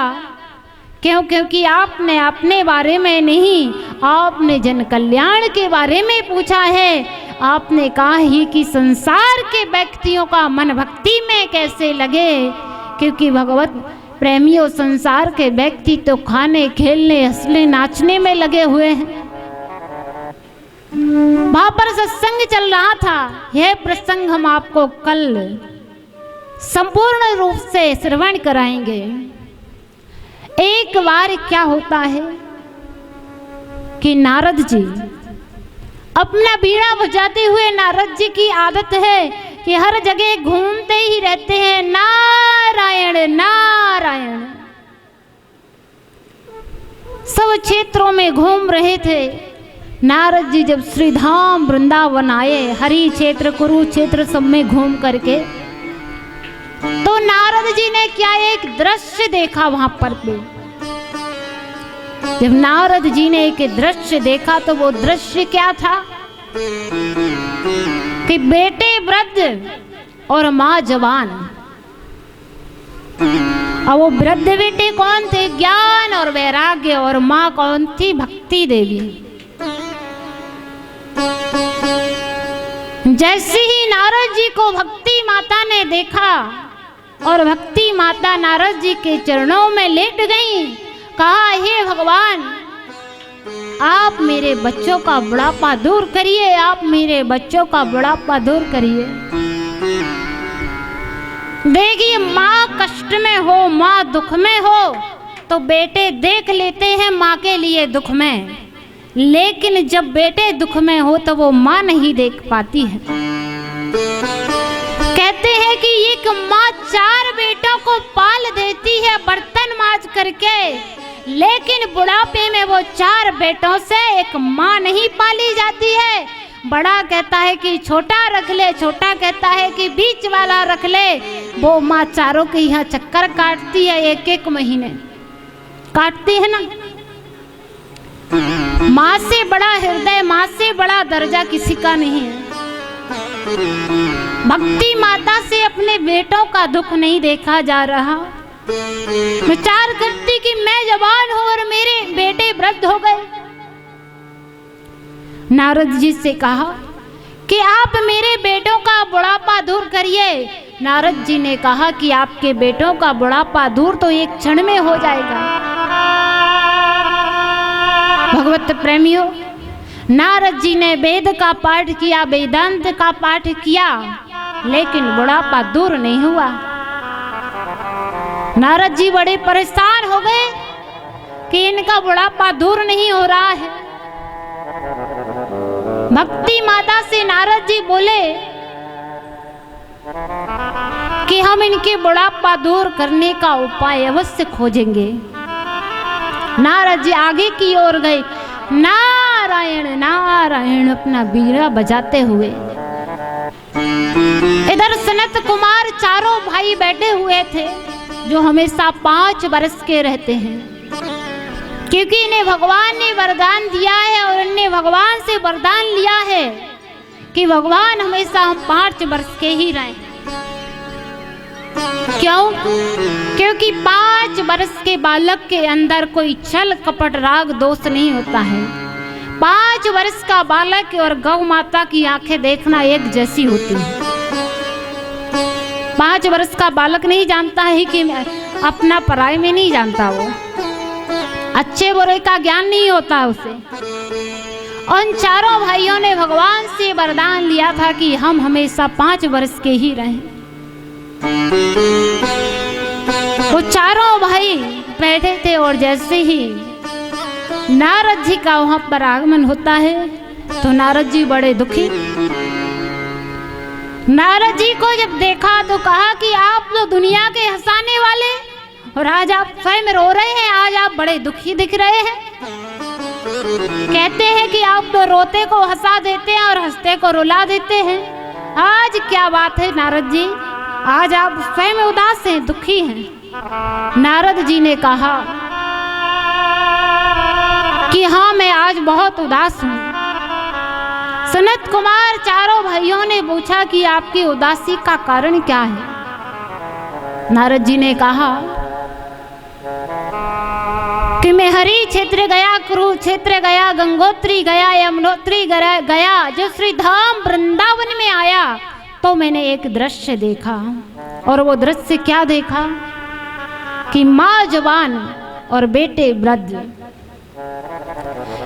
क्योंकि आपने अपने बारे में नहीं, आपने जन कल्याण के बारे में पूछा है। आपने कहा ही कि संसार के व्यक्तियों का मन भक्ति में कैसे लगे, क्योंकि भगवत प्रेमियों, संसार के व्यक्ति तो खाने, खेलने, हंसने, नाचने में लगे हुए हैं। वहां पर सत्संग चल रहा था। यह प्रसंग हम आपको कल संपूर्ण रूप से श्रवण कराएंगे। एक बार क्या होता है कि नारद जी अपना बीड़ा बजाते हुए नारद जी की आदत है कि हर जगह घूमते ही रहते हैं, नारायण नारायण। सब क्षेत्रों में घूम रहे थे। नारद जी जब श्री धाम वृंदावन आए, हरि क्षेत्र कुरुक्षेत्र सब में घूम करके, तो नारद जी ने क्या एक दृश्य देखा वहां पर भी। जब नारद जी ने एक दृश्य देखा तो वो दृश्य क्या था कि बेटे वृद्ध और माँ जवान। और वो वृद्ध बेटे कौन थे? ज्ञान और वैराग्य। और माँ कौन थी? भक्ति देवी। जैसे ही नारद जी को भक्ति माता ने देखा और भक्ति माता नारद जी के चरणों में लेट गई, कहा, हे भगवान, आप मेरे बच्चों का बुढ़ापा दूर करिए, आप मेरे बच्चों का बुढ़ापा दूर करिए। देखिए, माँ कष्ट में हो, माँ दुख में हो तो बेटे देख लेते हैं माँ के लिए दुख में, लेकिन जब बेटे दुख में हो तो वो माँ नहीं देख पाती है। कहते हैं कि एक माँ 4 बेटों को पाल देती है बर्तन मांज करके, लेकिन बुढ़ापे में वो 4 बेटों से एक माँ नहीं पाली जाती है। बड़ा कहता है कि छोटा रख ले, छोटा कहता है कि बीच वाला रख ले। वो माँ चारों के यहाँ चक्कर काटती है, 1-1 महीने काटती है ना। माँ से बड़ा हृदय, माँ से बड़ा दर्जा किसी का नहीं है। भक्ति माता से अपने बेटों का दुख नहीं देखा जा रहा। विचार करती कि मैं जवान हूं और मेरे बेटे वृद्ध हो गए। नारद जी से कहा कि आप मेरे बेटों का बुढ़ापा दूर करिए। नारद जी ने कहा कि आपके बेटों का बुढ़ापा दूर तो एक क्षण में हो जाएगा। भगवत प्रेमियों, नारद जी ने वेद का पाठ किया, वेदांत का पाठ किया, लेकिन बुढ़ापा दूर नहीं हुआ। नारद जी बड़े परेशान हो गए कि इनका बुढ़ापा दूर नहीं हो रहा है। भक्ति माता से नारद जी बोले कि हम इनके बुढ़ापा दूर करने का उपाय अवश्य खोजेंगे। नारद जी आगे की ओर गए, नारायण नारायण अपना बीड़ा बजाते हुए। इधर सनत कुमार चारों भाई बैठे हुए थे जो हमेशा 5 वर्ष के रहते हैं, क्योंकि इन्हें भगवान ने वरदान दिया है और इन्हें भगवान से वरदान लिया है कि भगवान हमेशा हम 5 वर्ष के ही रहें। क्यों? क्योंकि 5 वर्ष के बालक के अंदर कोई छल कपट राग दोष नहीं होता है। 5 वर्ष का बालक और गौ माता की आंखें देखना एक जैसी होती है। 5 वर्ष का बालक नहीं जानता है कि अपना पराई में नहीं जानता, वो अच्छे बुरे का ज्ञान नहीं होता उसे। उन चारों भाइयों ने भगवान से वरदान लिया था कि हम हमेशा 5 वर्ष के ही रहें। वो चारों भाई बैठे थे और जैसे ही नारद जी का वहां पर आगमन होता है तो नारद जी बड़े दुखी। नारद जी को जब देखा तो कहा कि आप तो दुनिया के हंसाने वाले और आज आप स्वयं रो रहे हैं, आज आप बड़े दुखी दिख रहे हैं। कहते हैं कि आप तो रोते को हंसा देते हैं और हंसते को रुला देते हैं। आज क्या बात है नारद जी, आज आप स्वयं उदास हैं, दुखी हैं। नारद जी ने कहा कि हाँ, मैं आज बहुत उदास हूँ। सनत कुमार चारों भाइयों ने पूछा कि आपकी उदासी का कारण क्या है। नारद जी ने कहा कि मैं हरि क्षेत्र गया, कुरुक्षेत्र गया, गंगोत्री गया, यमुनोत्री गया, जो श्री धाम वृंदावन में आया तो मैंने एक दृश्य देखा। और वो दृश्य क्या देखा कि माँ जवान और बेटे वृद्ध।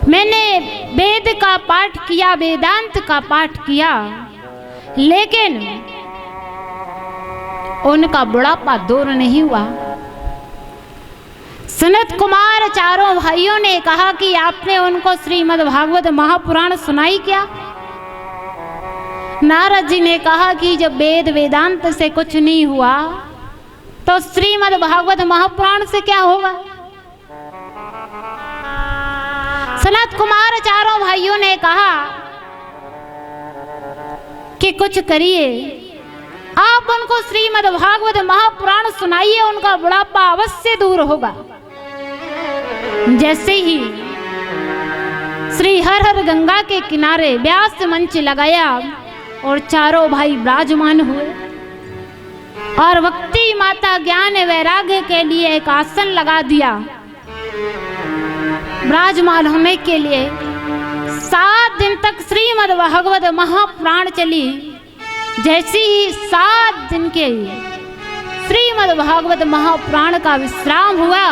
मैंने वेद का पाठ किया, वेदांत का पाठ किया, लेकिन उनका बुढ़ापा दूर नहीं हुआ। सनत कुमार चारों भाइयों ने कहा कि आपने उनको श्रीमद् भागवत महापुराण सुनाई क्या? नारद जी ने कहा कि जब वेद वेदांत से कुछ नहीं हुआ तो श्रीमद् भागवत महापुराण से क्या होगा। सनत कुमार चारों भाइयों ने कहा कि कुछ करिए, आप उनको श्रीमद् भागवत महापुराण सुनाइए, उनका बुढ़ापा अवश्य दूर होगा। जैसे ही श्री हर हर गंगा के किनारे व्यास मंच लगाया और चारों भाई विराजमान हुए और भक्ति माता ज्ञान वैराग्य के लिए एक आसन लगा दिया। विराजमान होने के लिए 7 दिन तक श्रीमद् भागवत महापुराण चली। जैसे ही 7 दिन के श्रीमद् भागवत महापुराण का विश्राम हुआ,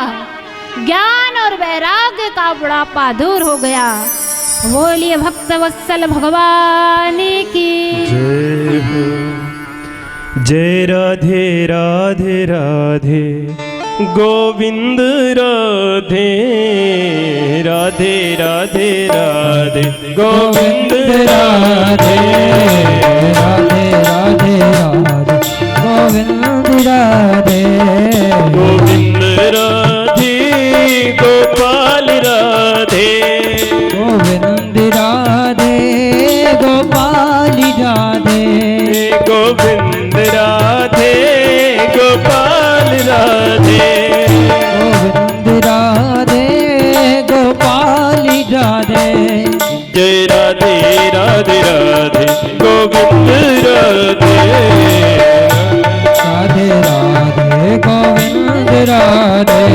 ज्ञान और वैराग्य का बुढ़ापा दूर हो गया। बोलिए भक्त वत्सल भगवान की जय हो। जय राधे राधे राधे गोविंद राधे राधे राधे राधे गोविंद राधे राधे राधे राधे गोविंद राधे गोविंद राधे गोपाल राधे गोविंद राधे गोपाल राधे गोविंद राधे गोपाल राधे गोविंद राधे गोपाल राधे जय राधे राधे राधे गोविंद राधे राधे राधे गोविंद राधे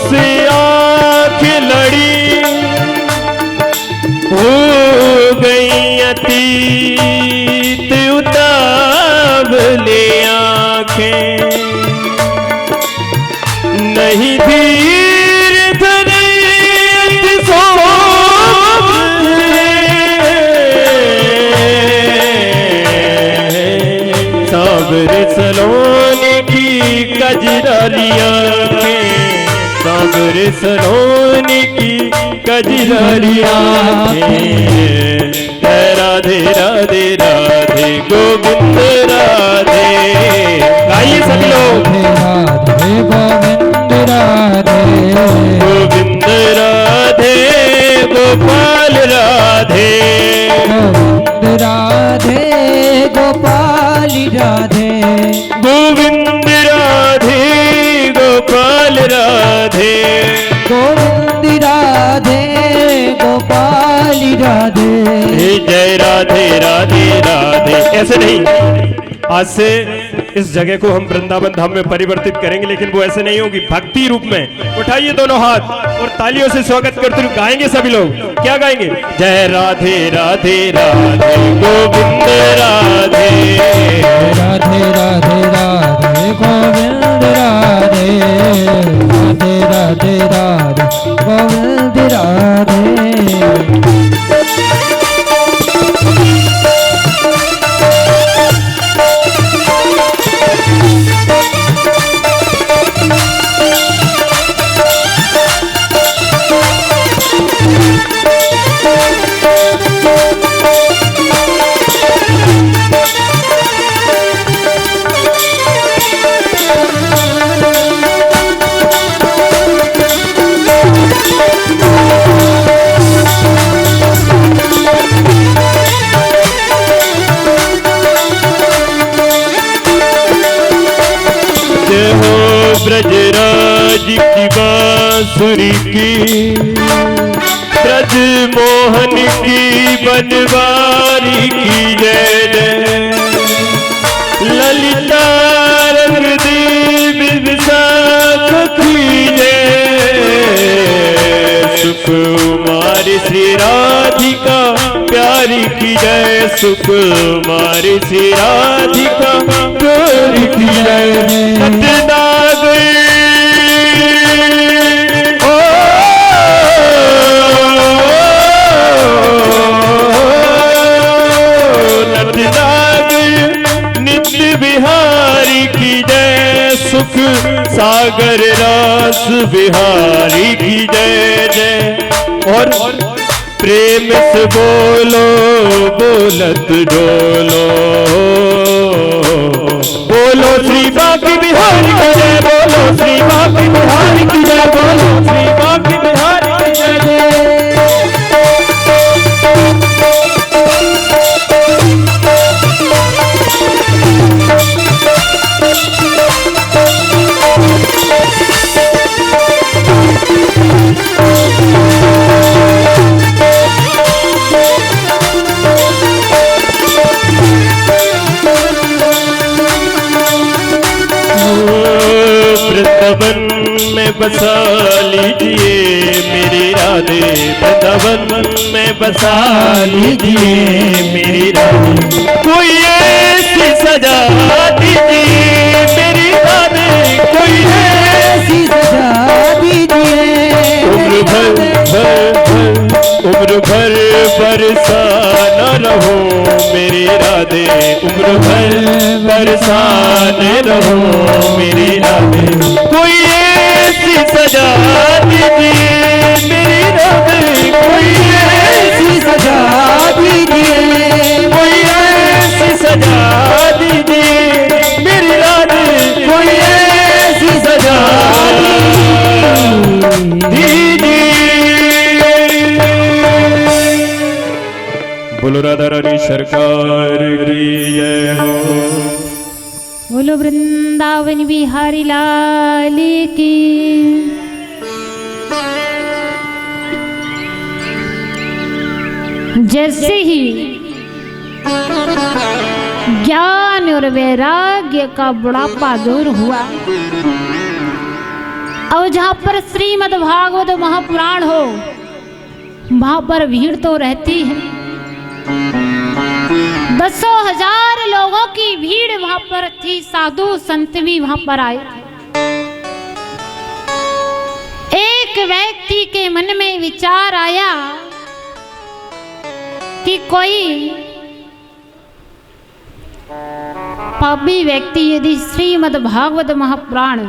से आँख लड़ी हो गई अतीत उतावली आँखें, नहीं धीर धरे साबर सलोने की कजरारी आँखें, सागर सलोने की कजरारी आँखें। राधे राधे राधे गोविंद राधे। गाइए सभी लोग। राधे गोविंद राधे गोविंद राधे गोपाल राधे गोविंद राधे गोपाल राधे गोविंद राधे गोपाल राधे गोविंद राधे गोपाल राधे। हे जय राधे राधे राधे। ऐसे नहीं, आज से इस जगह को हम वृंदावन धाम में परिवर्तित करेंगे, लेकिन वो ऐसे नहीं होगी, भक्ति रूप में। उठाइए दोनों हाथ और तालियों से स्वागत करते हुए गाएंगे सभी लोग। क्या गाएंगे? जय राधे राधे राधे गोविंद राधे राधे राधे राधे गोविंद राधे राधे राधे राधे गोविंद राधे। ब्रजराज की बांसुरी की ब्रज मोहन की बनवारी की जय जय। ललिता रंग देवी विशाख की जय। सुकुमारी श्री राधिका प्यारी की जय। सुकुमारी श्री राधिका प्यारी की जय। नटनागर नित्य बिहारी की जय। सुख सागर रास बिहारी की जय जय। और प्रेम से बोलो बोलत डोलो। बोलो श्री बांके बिहारी की जय। बोलो श्री बांके बिहारी की जय। बोलो श्री बांके बिहारी की जय जय। वृंदावन में बसा लीजिए मेरी राधे। वृंदावन में बसा लीजिए मेरी राधे। कोई ऐसी सजा दीजिए मेरी राधे। कोई ऐसी सजा दीजिए। उम्र भर बरसा न रहो मेरी राधे। उम्र भर बरसा न रहो मेरी राधे। कोई ऐसी सजा दीजिए मेरी राधे। कोई ऐसी सजा दीजिए। कोई ऐसी सजा दीजिए मेरी राधे। कोई ऐसी सजा दीजिए। बोलो राधा रानी सरकार की जय हो। बोलो वृंदावन बिहारी लाल की। जैसे ही ज्ञान और वैराग्य का बुढ़ापा दूर हुआ और जहां पर श्रीमद् भागवत महापुराण हो वहां पर भीड़ तो रहती है। दसों हजार लोगों की भीड़ वहां पर थी। साधु संत भी वहां पर आए थे। एक व्यक्ति के मन में विचार आया कि कोई पापी व्यक्ति यदि श्रीमद् भागवत महापुराण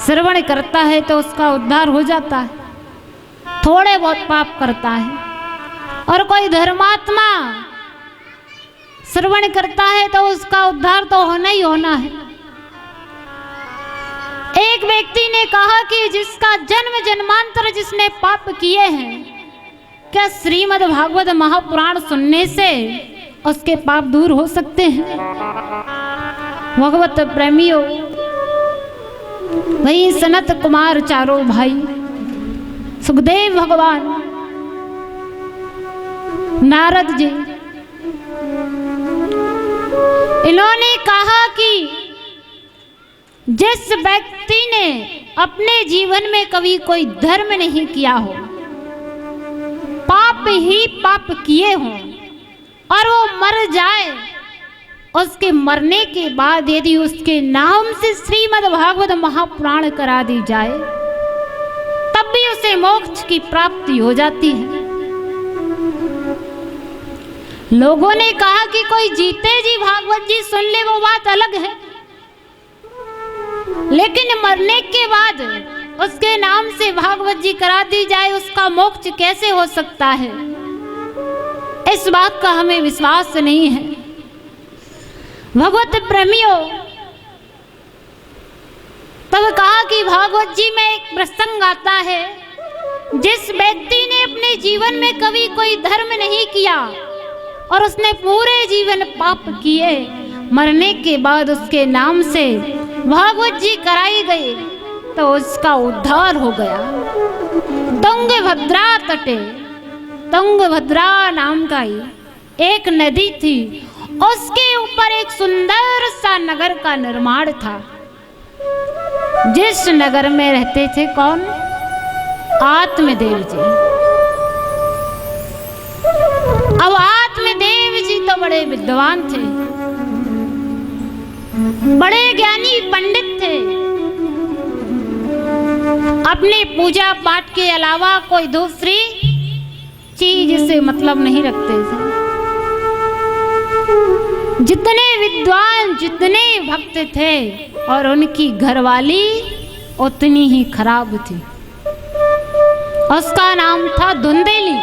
श्रवण करता है तो उसका उद्धार हो जाता है। थोड़े बहुत पाप करता है। और कोई धर्मात्मा श्रवण करता है तो उसका उद्धार तो होना ही होना है। एक व्यक्ति ने कहा कि जिसका जन्म जन्मांतर जिसने पाप किए हैं, क्या श्रीमद् भागवत महापुराण सुनने से उसके पाप दूर हो सकते हैं? भगवत प्रेमियों, वही सनत कुमार चारों भाई, सुखदेव भगवान, नारद जी, इन्होंने कहा कि जिस व्यक्ति ने अपने जीवन में कभी कोई धर्म नहीं किया हो, पाप ही पाप किए हों और वो मर जाए, उसके मरने के बाद यदि उसके नाम से श्रीमद् भागवत महापुराण करा दी जाए तब भी उसे मोक्ष की प्राप्ति हो जाती है। लोगों ने कहा कि कोई जीते जी भागवत जी सुन ले वो बात अलग है, लेकिन मरने के बाद उसके नाम से भागवत जी करा दी जाए उसका मोक्ष कैसे हो सकता है? इस बात का हमें विश्वास नहीं है। भगवत प्रेमियों, तब कहा कि भागवत जी में एक प्रसंग आता है, जिस व्यक्ति ने अपने जीवन में कभी कोई धर्म नहीं किया और उसने पूरे जीवन पाप किए, मरने के बाद उसके नाम से भागवत जी कराई गई तो उसका उद्धार हो गया। तुंगभद्रा तटे तुंगभद्रा नाम का ही एक नदी थी, उसके ऊपर एक सुंदर सा नगर का निर्माण था, जिस नगर में रहते थे कौन? आत्मदेव जी। अब आत्मदेव जी तो बड़े विद्वान थे, बड़े ज्ञानी पंडित थे, अपने पूजा पाठ के अलावा कोई दूसरी चीज से मतलब नहीं रखते थे। जितने विद्वान, जितने भक्त थे, और उनकी घरवाली उतनी ही खराब थी। उसका नाम था धुंधेली।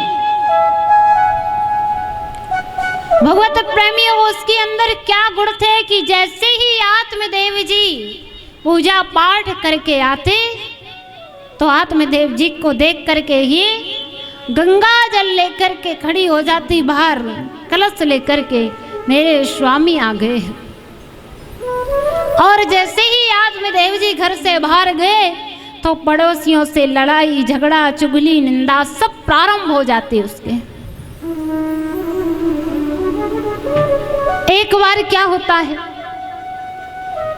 भगवत प्रेमियों, उसके अंदर क्या गुण थे कि जैसे ही आत्मदेव जी पूजा पाठ करके आते तो आत्मदेव जी को देख करके ही गंगा जल लेकर के खड़ी हो जाती बाहर, कलश लेकर के, मेरे स्वामी आ गए। और जैसे ही आत्मदेव जी घर से बाहर गए तो पड़ोसियों से लड़ाई झगड़ा चुगली निंदा सब प्रारंभ हो जाती उसके। एक बार क्या होता है,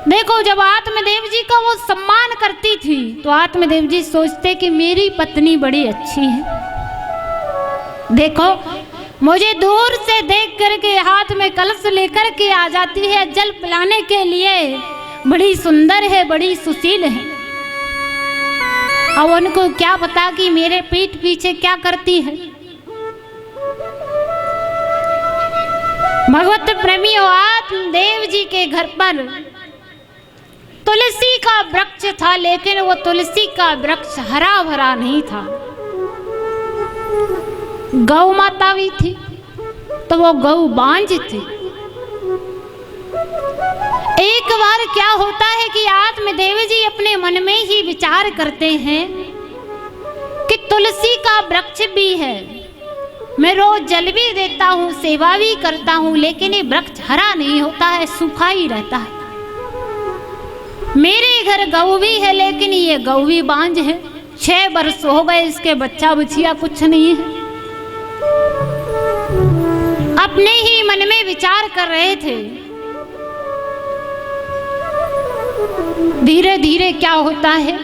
देखो, जब आत्मदेव जी का वो सम्मान करती थी तो आत्मदेव जी सोचते कि मेरी पत्नी बड़ी अच्छी है। देखो, मुझे दूर से देख करके हाथ में कलश लेकर के आ जाती है जल पिलाने के लिए, बड़ी सुंदर है, बड़ी सुशील है। अब उनको क्या पता कि मेरे पीठ पीछे क्या करती है। भगवत प्रेमियों, आत्मदेव जी के घर पर तुलसी का वृक्ष था, लेकिन वो तुलसी का वृक्ष हरा भरा नहीं था। गौ माता भी थी तो वो गौ बांझ थी। एक बार क्या होता है कि आत्मदेव जी अपने मन में ही विचार करते हैं कि तुलसी का वृक्ष भी है, मैं रोज जल भी देता हूँ, सेवा भी करता हूँ, लेकिन ये वृक्ष हरा नहीं होता है, सूखा ही रहता है। मेरे घर गौ भी है, लेकिन ये गौ भी बांझ है, 6 वर्ष हो गए, इसके बच्चा बच्चिया कुछ नहीं है। अपने ही मन में विचार कर रहे थे। धीरे धीरे क्या होता है,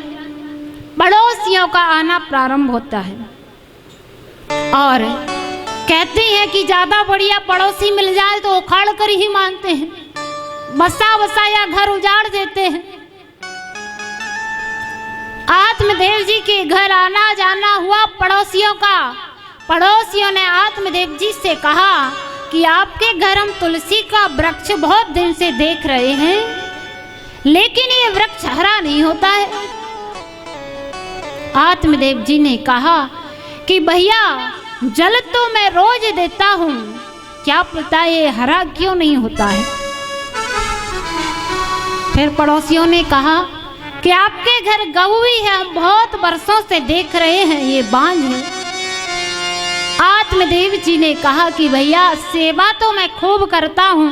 पड़ोसियों का आना प्रारंभ होता है और कहते हैं कि ज्यादा बढ़िया पड़ोसी मिल जाए तो उखाड़ कर ही मानते हैं, बसा बसाया घर उजाड़ देते हैं। आत्मदेव जी के घर आना जाना हुआ पड़ोसियों का। पड़ोसियों ने आत्मदेव जी से कहा कि आपके घर हम तुलसी का वृक्ष बहुत दिन से देख रहे हैं, लेकिन ये वृक्ष हरा नहीं होता है। आत्मदेव जी ने कहा कि भैया, जल तो मैं रोज देता हूँ, क्या पता ये हरा क्यों नहीं होता है। फिर पड़ोसियों ने कहा कि आपके घर गऊ भी है, हम बहुत वर्षों से देख रहे हैं, ये बांझ है। आत्मदेव जी ने कहा कि भैया, सेवा तो मैं खूब करता हूँ,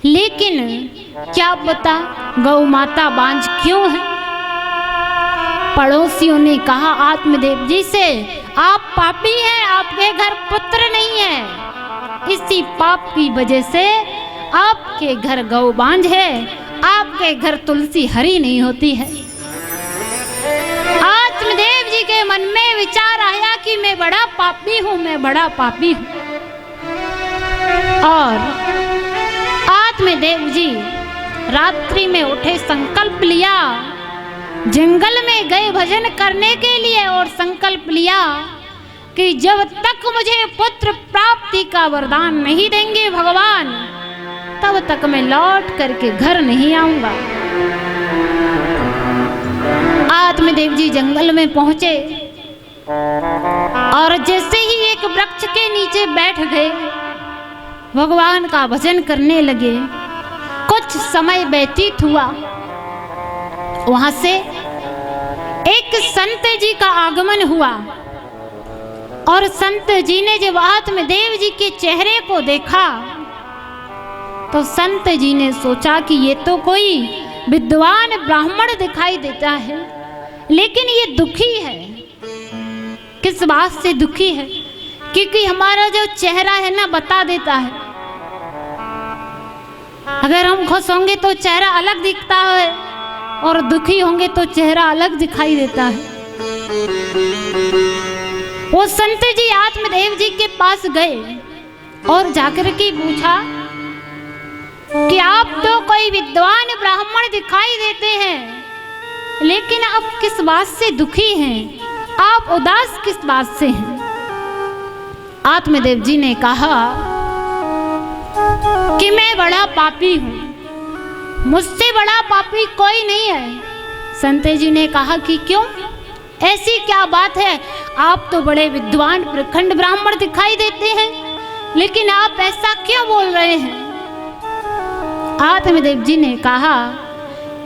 लेकिन क्या पता गौ माता बांझ क्यों है। पड़ोसियों ने कहा आत्मदेव जी से, आप पापी हैं, आपके घर पुत्र नहीं है, इसी पाप की वजह से आपके घर गौ बांझ है, आपके घर तुलसी हरी नहीं होती है। आत्मदेव जी के मन में विचार आया कि मैं बड़ा पापी हूँ, मैं बड़ा पापी हूँ। और आत्मदेव जी रात्रि में उठे, संकल्प लिया, जंगल में गए भजन करने के लिए और संकल्प लिया कि जब तक मुझे पुत्र प्राप्ति का वरदान नहीं देंगे भगवान, तब तक मैं लौट करके घर नहीं आऊंगा। आत्मदेव जी जंगल में पहुंचे और जैसे ही एक वृक्ष के नीचे बैठ गए, भगवान का भजन करने लगे। कुछ समय व्यतीत हुआ, वहां से एक संत जी का आगमन हुआ और संत जी ने जब आत्मदेव जी के चेहरे को देखा तो संत जी ने सोचा कि ये तो कोई विद्वान ब्राह्मण दिखाई देता है, लेकिन ये दुखी है। किस बात से दुखी है, क्योंकि हमारा जो चेहरा है ना बता देता है। अगर हम खुश होंगे तो चेहरा अलग दिखता है और दुखी होंगे तो चेहरा अलग दिखाई देता है। वो संत जी आत्मदेव जी के पास गए और जाकर के पूछा कि आप तो कोई विद्वान ब्राह्मण दिखाई देते हैं, लेकिन आप किस बात से दुखी हैं, आप उदास किस बात से हैं? आत्मदेव जी ने कहा कि मैं बड़ा पापी हूँ, मुझसे बड़ा पापी कोई नहीं है। संत जी ने कहा कि क्यों, ऐसी क्या बात है? आप तो बड़े विद्वान प्रखंड ब्राह्मण दिखाई देते हैं, लेकिन आप ऐसा क्यों बोल रहे हैं? आत्मदेव जी ने कहा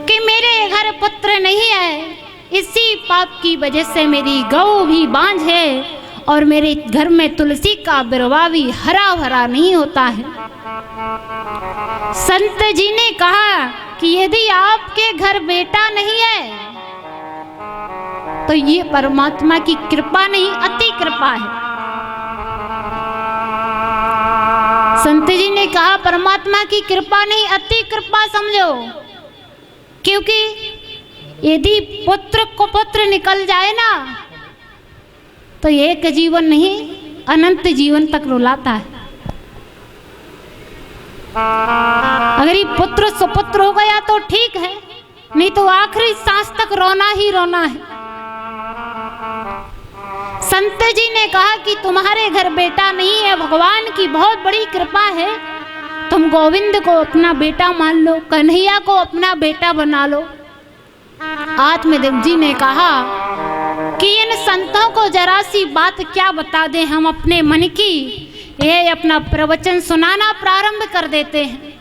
कि मेरे घर पुत्र नहीं है, इसी पाप की वजह से मेरी गौ भी बांझ है और मेरे घर में तुलसी का बिरवा भी हरा भरा नहीं होता है। संत जी ने कहा कि यदि आपके घर बेटा नहीं है तो ये परमात्मा की कृपा नहीं, अति कृपा है। संत जी ने कहा परमात्मा की कृपा नहीं, अति कृपा समझो, क्योंकि यदि पुत्र को पुत्र निकल जाए ना तो एक जीवन नहीं अनंत जीवन तक रुलाता है। अगर ये पुत्र सुपुत्र हो गया तो ठीक है, नहीं तो आखिरी सांस तक रोना ही रोना है। संत जी ने कहा कि तुम्हारे घर बेटा नहीं है, भगवान की बहुत बड़ी कृपा है, तुम गोविंद को अपना बेटा मान लो, कन्हैया को अपना बेटा बना लो। आत्मदेव जी ने कहा कि इन संतों को जरा सी बात क्या बता दें हम अपने मन की, ये अपना प्रवचन सुनाना प्रारंभ कर देते हैं।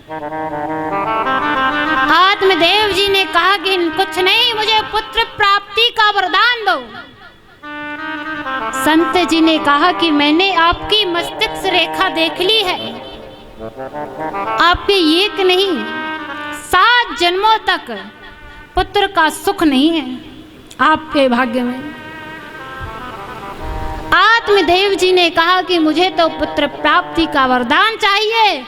आत्मदेव जी ने कहा कि कुछ नहीं, मुझे पुत्र प्राप्ति का वरदान दो। संत जी ने कहा कि मैंने आपकी मस्तिष्क रेखा देख ली है, आपके एक नहीं 7 जन्मों तक पुत्र का सुख नहीं है आपके भाग्य में। आत्मदेव जी ने कहा कि मुझे तो पुत्र प्राप्ति का वरदान चाहिए,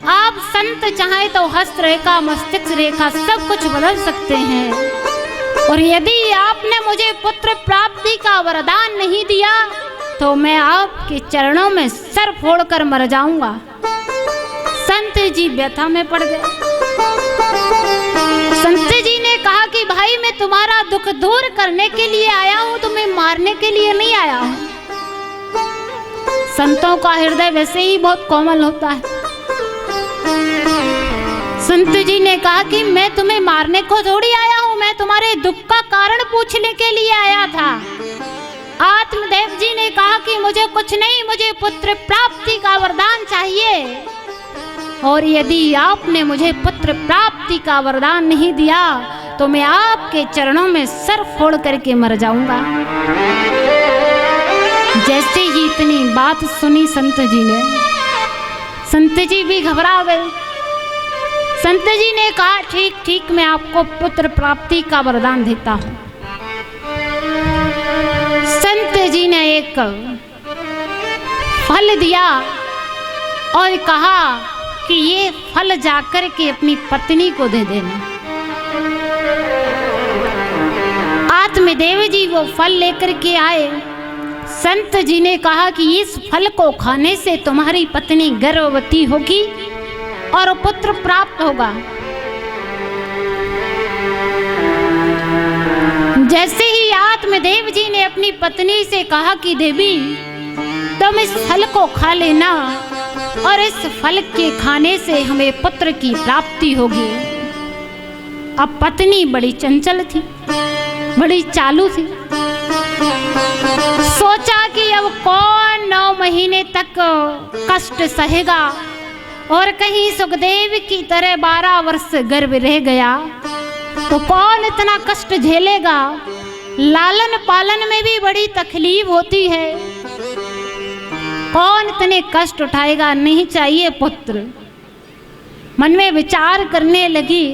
आप संत चाहे तो हस्त रेखा मस्तिष्क रेखा सब कुछ बदल सकते हैं, और यदि आपने मुझे पुत्र प्राप्ति का वरदान नहीं दिया तो मैं आपके चरणों में सर फोड़कर मर जाऊंगा। संत जी व्यथा में पड़ गए। संत जी ने कहा कि भाई मैं तुम्हारा दुख दूर करने के लिए आया हूं, तुम्हें मारने के लिए नहीं आया हूं। संतों का हृदय वैसे ही बहुत कोमल होता है। संत जी ने कहा कि मैं तुम्हें मारने को थोड़ी आया हूं, मैं तुम्हारे दुख का कारण पूछने के लिए आया था। आत्मदेव जी ने कहा कि मुझे कुछ नहीं, मुझे पुत्र प्राप्ति का वरदान चाहिए, और यदि आपने मुझे पुत्र प्राप्ति का वरदान नहीं दिया तो मैं आपके चरणों में सर फोड़ करके मर जाऊंगा। जैसे ही इतनी बात सुनी संत जी ने, संत जी भी घबरा गए। संत जी ने कहा ठीक ठीक, मैं आपको पुत्र प्राप्ति का वरदान देता हूं। संत जी ने एक फल दिया और कहा कि ये फल जाकर के अपनी पत्नी को दे देना। आत्मदेव जी वो फल लेकर के आए। संत जी ने कहा कि इस फल को खाने से तुम्हारी पत्नी गर्भवती होगी और पुत्र प्राप्त होगा। जैसे ही आत्मदेव जी ने अपनी पत्नी से कहा कि देवी तुम इस फल को खा लेना और इस फल के खाने से हमें पुत्र की प्राप्ति होगी। अब पत्नी बड़ी चंचल थी, बड़ी चालू थी। सोचा कि अब कौन 9 महीने तक कष्ट सहेगा, और कहीं सुखदेव की तरह 12 वर्ष गर्भ रह गया तो कौन इतना कष्ट झेलेगा। लालन पालन में भी बड़ी तकलीफ होती है, कौन इतने कष्ट उठाएगा, नहीं चाहिए पुत्र। मन में विचार करने लगी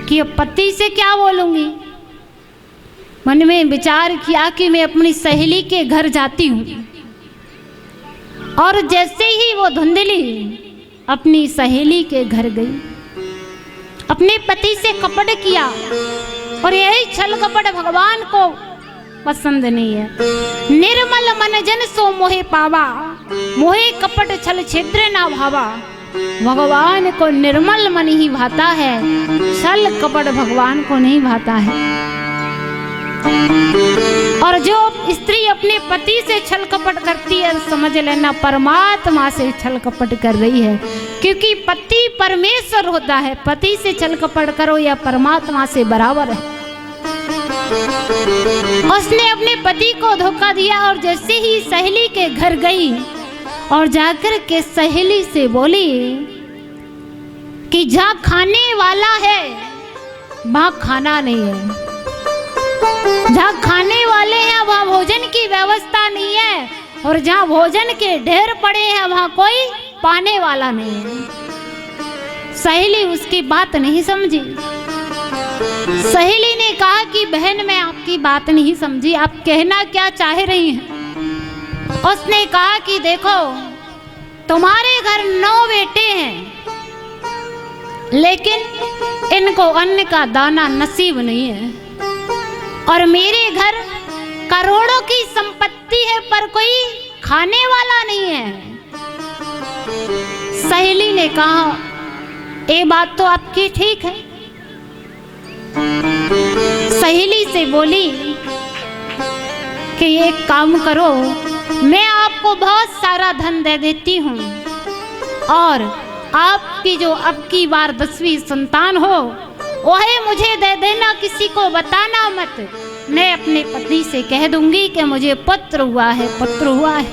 कि अब पति से क्या बोलूंगी। मन में विचार किया कि मैं अपनी सहेली के घर जाती हूँ। और जैसे ही वो धुंधली अपनी सहेली के घर गई, अपने पति से कपट किया। और यही छल कपट भगवान को पसंद नहीं है। निर्मल मन जन सो मोहे पावा, मोहे कपट छल छिद्र ना भावा। भगवान को निर्मल मन ही भाता है, छल कपट भगवान को नहीं भाता है। और जो स्त्री अपने पति से छल कपट करती है, समझ लेना परमात्मा से छल कपट कर रही है, क्योंकि पति परमेश्वर होता है। पति से छल कपट करो या परमात्मा से बराबर है। उसने अपने पति को धोखा दिया और जैसे ही सहेली के घर गई और जाकर के सहेली से बोली कि जहाँ खाने वाला है वहाँ खाना नहीं है, जहाँ खाने वाले हैं वहाँ भोजन की व्यवस्था नहीं है, और जहाँ भोजन के ढेर पड़े हैं वहाँ कोई पाने वाला नहीं है। सहेली उसकी बात नहीं समझी। सहेली ने कहा कि बहन मैं आपकी बात नहीं समझी, आप कहना क्या चाह रही हैं। उसने कहा कि देखो तुम्हारे घर 9 बेटे हैं, लेकिन इनको अन्न का दाना नसीब नहीं है, और मेरे घर करोड़ों की संपत्ति है पर कोई खाने वाला नहीं है। सहेली ने कहा ये बात तो आपकी ठीक है। सहेली से बोली कि एक काम करो, मैं आपको बहुत सारा धन दे देती हूँ, और आपकी जो अब की बार 10वीं संतान हो वह मुझे दे देना, किसी को बताना मत। मैं अपने पति से कह दूंगी कि मुझे पुत्र हुआ है, पुत्र हुआ है।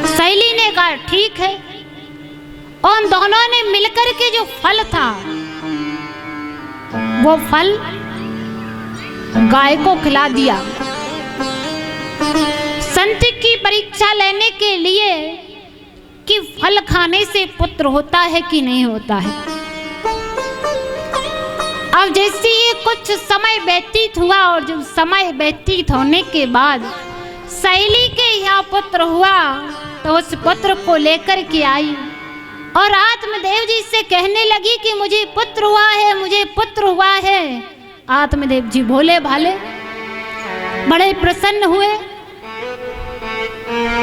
सहेली ने कहा ठीक है। और दोनों ने मिलकर के जो फल था वो फल गाय को खिला दिया। संत की परीक्षा लेने के लिए कि फल खाने से पुत्र होता है कि नहीं होता है। अब जैसे ही कुछ समय व्यतीत हुआ, और जब समय व्यतीत होने के बाद सहेली के यहाँ पुत्र हुआ, तो उस पुत्र को लेकर के आई और आत्मदेव जी से कहने लगी कि मुझे पुत्र हुआ है, मुझे पुत्र हुआ है। आत्मदेव जी भोले भाले बड़े प्रसन्न हुए,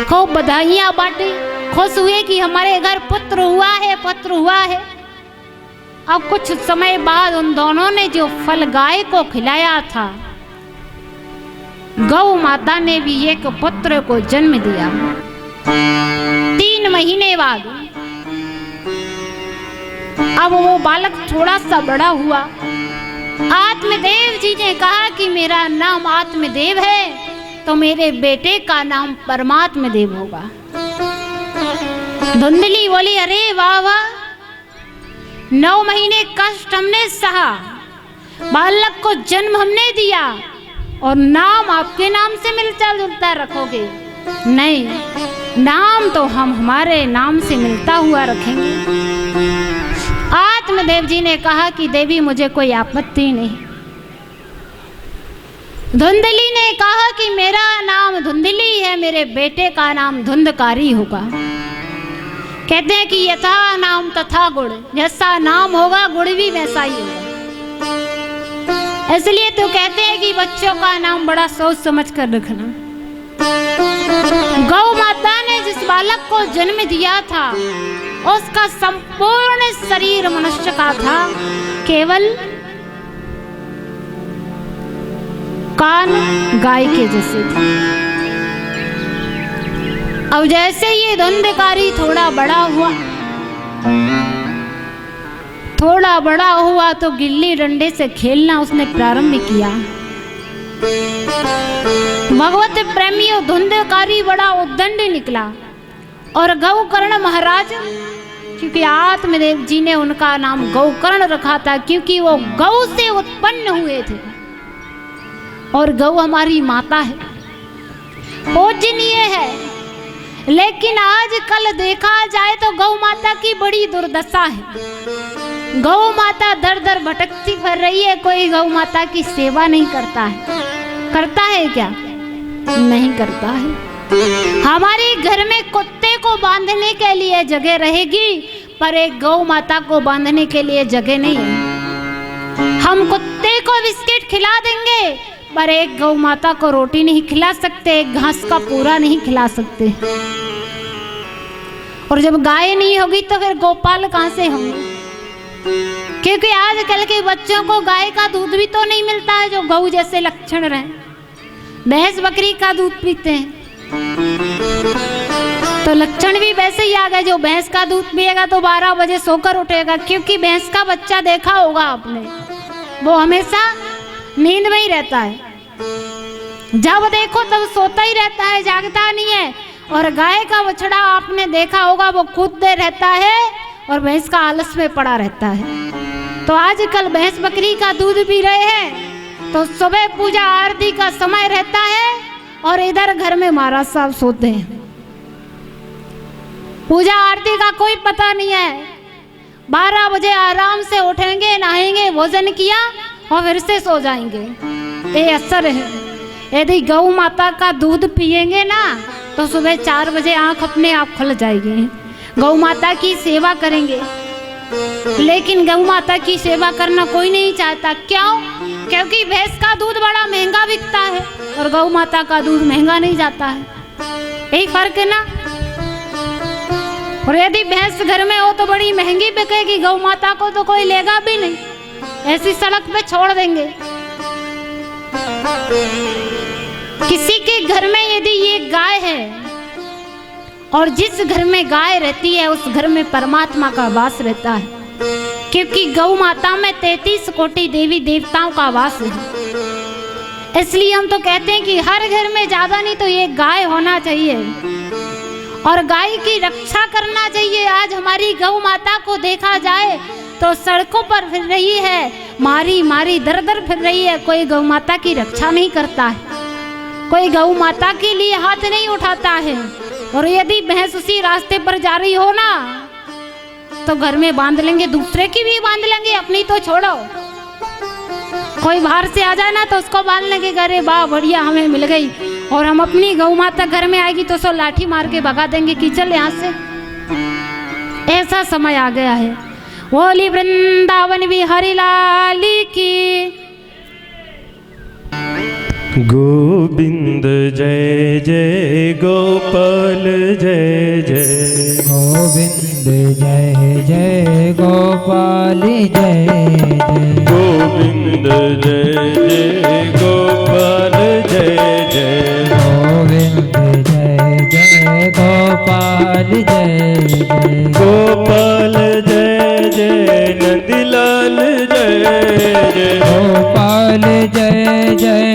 खूब बधाइयां बांटी, खुश हुए कि हमारे घर पुत्र हुआ है, पुत्र हुआ है। अब कुछ समय बाद उन दोनों ने जो फल गाय को खिलाया था, गौ माता ने भी एक पुत्र को जन्म दिया। 3 महीने बाद अब वो बालक थोड़ा सा बड़ा हुआ। आत्मदेव जी ने कहा कि मेरा नाम आत्मदेव है, तो मेरे बेटे का नाम परमात्मदेव होगा। धुंधली बोली अरे वाह वाह, 9 महीने कष्ट हमने सहा, बालक को जन्म हमने दिया, और नाम आपके नाम से मिलता जुलता रखोगे? नहीं, नाम तो हम हमारे नाम से मिलता हुआ रखेंगे। आत्मदेव जी ने कहा कि देवी मुझे कोई आपत्ति नहीं। धुंधली ने कहा कि मेरा नाम धुंधली है, मेरे बेटे का नाम धुंधकारी होगा। कहते हैं कि यथा नाम तथा गुण, जैसा नाम होगा गुण भी वैसा ही होगा। इसलिए तो कहते हैं कि बच्चों का नाम बड़ा सोच समझ कर रखना। गौ माता ने जिस बालक को जन्म दिया था, उसका संपूर्ण शरीर मनुष्य का था, केवल कान गाय के जैसे थे। अब जैसे ये धुंधकारी थोड़ा बड़ा हुआ तो गिल्ली डंडे से खेलना उसने प्रारंभ किया। भगवत प्रेमियों, धुंधकारी बड़ा उद्दंड निकला, और गौकर्ण महाराज, क्योंकि आत्मदेव जी ने उनका नाम गौकर्ण रखा था, क्योंकि वो गौ से उत्पन्न हुए थे, और गौ हमारी माता है, पूजनीय है। लेकिन आजकल देखा जाए तो गौ माता की बड़ी दुर्दशा है। गौ माता दर दर भटकती फिर रही है, कोई गौ माता की सेवा नहीं करता है। करता है क्या? नहीं करता है। हमारे घर में कुत्ते को बांधने के लिए जगह रहेगी, पर एक गौ माता को बांधने के लिए जगह नहीं है। हम कुत्ते को बिस्किट खिला देंगे, पर एक गौ माता को रोटी नहीं खिला सकते, एक घास का पूरा नहीं खिला सकते। और जब गाय नहीं होगी तो फिर गोपाल कहाँ से होंगे? क्योंकि आजकल के बच्चों को गाय का दूध भी तो नहीं मिलता है जो गऊ जैसे लक्षण रहे। भैंस बकरी का दूध पीते हैं, तो लक्षण भी वैसे ही आ गए। जो भैंस का दूध पिएगा तो 12 बजे सोकर उठेगा, क्योंकि भैंस का बच्चा देखा होगा आपने, वो हमेशा नींद में ही रहता है। जब देखो तब सोता ही रहता है, जागता नहीं है। और गाय का बछड़ा आपने देखा होगा, वो कूदते रहता है और भैंस का आलस में पड़ा रहता है। तो आजकल भैंस बकरी का दूध पी रहे हैं, तो सुबह पूजा आरती का समय रहता है और इधर घर में महाराज साहब सोते हैं। पूजा आरती का कोई पता नहीं है। 12 बजे आराम से उठेंगे, नहाएंगे, भोजन किया और फिर से सो जाएंगे। ये असर है। यदि गौ माता का दूध पिएंगे ना, तो सुबह 4 बजे आंख अपने आप खुल जाएगी। गौ माता की सेवा करेंगे, लेकिन गौ माता की सेवा करना कोई नहीं चाहता। क्यों? क्योंकि भैंस का दूध बड़ा महंगा बिकता है और गौ माता का दूध महंगा नहीं जाता है। यही फर्क है ना। और यदि भैंस घर में हो तो बड़ी महंगी बिकेगी, गौ माता को तो कोई लेगा भी नहीं, ऐसी सड़क पे छोड़ देंगे। किसी के घर में यदि ये गाय है, और जिस घर में गाय रहती है उस घर में परमात्मा का वास रहता है, क्योंकि गौ माता में 33 कोटि देवी देवताओं का वास है। इसलिए हम तो कहते हैं कि हर घर में ज्यादा नहीं तो ये गाय होना चाहिए और गाय की रक्षा करना चाहिए। आज हमारी गौ माता को देखा जाए तो सड़कों पर फिर रही है, मारी मारी दर दर फिर रही है। कोई गौ माता की रक्षा नहीं करता है, कोई गौ माता के लिए हाथ नहीं उठाता है। और यदि भैंस उसी रास्ते पर जा रही हो ना, तो घर में बांध लेंगे, दूसरे की भी बांध लेंगे, अपनी तो छोड़ो। कोई बाहर से आ जाए ना तो उसको बांध लेंगे, अरे वाह बढ़िया हमें मिल गई। और हम अपनी गौ माता घर में आएगी तो सो लाठी मार के भगा देंगे कि चल यहाँ से। ऐसा समय आ गया है। बोली वृंदावन बिहारी लाल की। गोविंद जय जय गोपाल जय जय। गोविंद जय जय गोपाल जय जय। गोविंद जय जय गोपाल जय जय। गोविंद जय जय गोपाल जय जय। गोपाल जय जय नंदलाल जय जय। गोपाल जय जय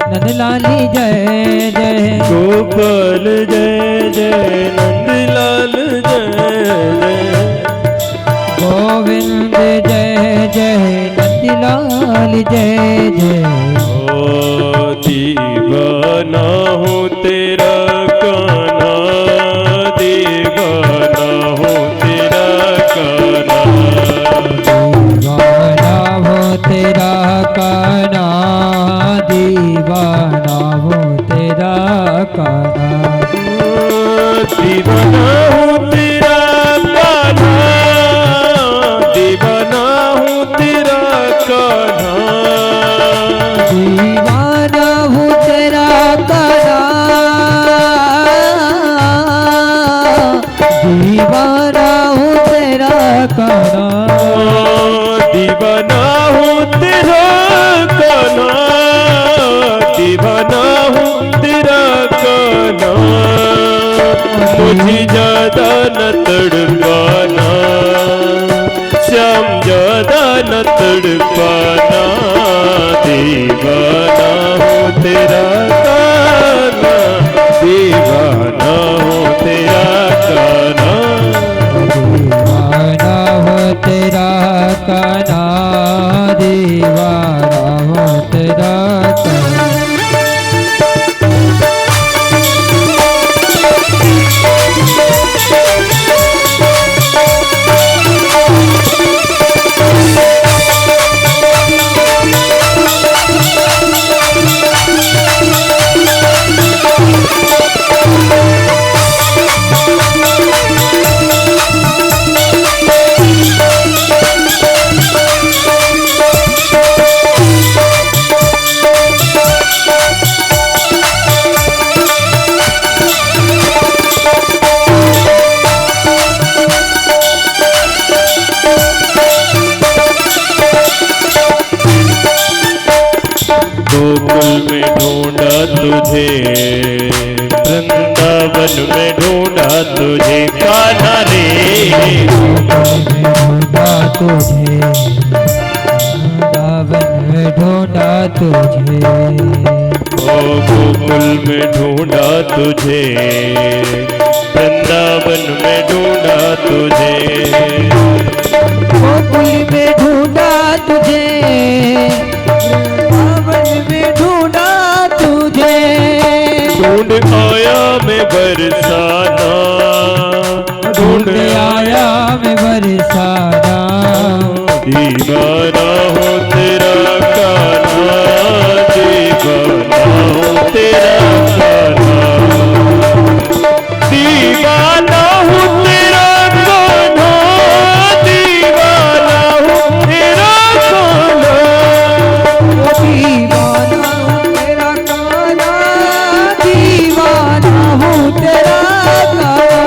नंदलाल जय जय। गोपाल जय जय नंदलाल जय जय। गोविंद जय जय नंदलाल जय जय। ओ दीवाना हूँ तेरा कान्हा, दीवाना हूँ तेरा कान्हा। दीवाना हो तेरा कान्हा, दीवाना हो तेरा कान्हा। दीवाना हूँ तेरा कान्हा, दीवाना हूँ तेरा कान्हा। दीवाना हूँ तेरा कान्हा, दीवाना हूँ तेरा कान्हा। दीवाना हूँ तेरा कान्हा, दीवाना हूँ तेरा कान्हा। मुझे ज्यादा न तड़पाना श्याम, ज्यादा न तड़पाना। दीवाना हूँ तेरा कान्हा, दीवाना हूँ तेरा कान्हा। दीवाना हो तेरा कान्हा, दीवाना हो तेरा कान्हा। तुझे, वृंदावन में ढूंढा तुझे कान्हा रे। ढूंढा तुझे, वृंदावन में ढूंढा तुझे, ओ गोकुल में ढूंढा तुझे, वृंदावन में ढूंढा तुझे। गोकुल में ढूंढा तुझे, वृंदावन में ढूंढा तुझे। ढूंढ आया मैं बरसाना, ढूंढ आया मैं बरसाना, दीवाना हो तेरा कान्हा, दीवाना हो तेरा कान्हा, दीवाना हो तेरा कान्हा, दीवाना हो तेरा कान्हा। दीवाना हूँ तेरा कान्हा, दीवाना हूँ तेरा कान्हा।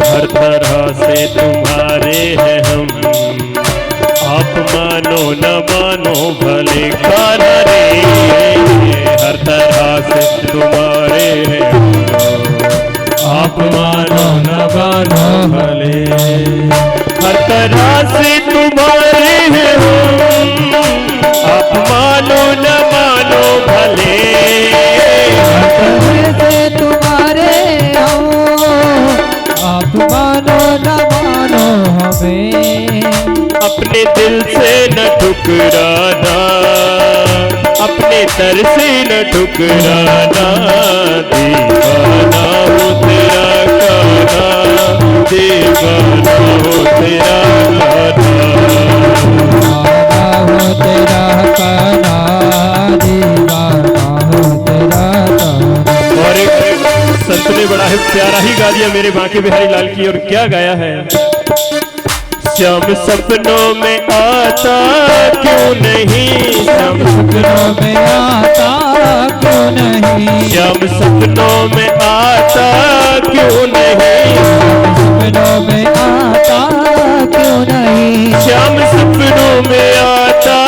हर तरह से तुम्हारे हैं हम, आप मानो न मानो भले कान्हा रे। हर तरह से तुम्हारे हैं हम, आप मानो न मानो भले। हर तरह से तुम्हारे हैं हम, आप मानो न मानो भले। से तुम्हारे हो, आप मानो न मानो हमें। अपने दिल से न ठुकराना, अपने दर से न ठुकराना, दीवाना हो तेरा कान्हा, दीवाना हो तेरा कान्हा। दीवाना हो तेरा कान्हा, दीवाना हो तेरा कान्हा। और एक संत ने बड़ा ही प्यारा ही गा दिया मेरे बांके बिहारी लाल की। और क्या गाया है? श्याम सपनों में आता क्यों नहीं, श्याम सपनों में आता क्यों नहीं, श्याम सपनों में आता क्यों नहीं, सपनों में आता क्यों नहीं, श्याम सपनों में आता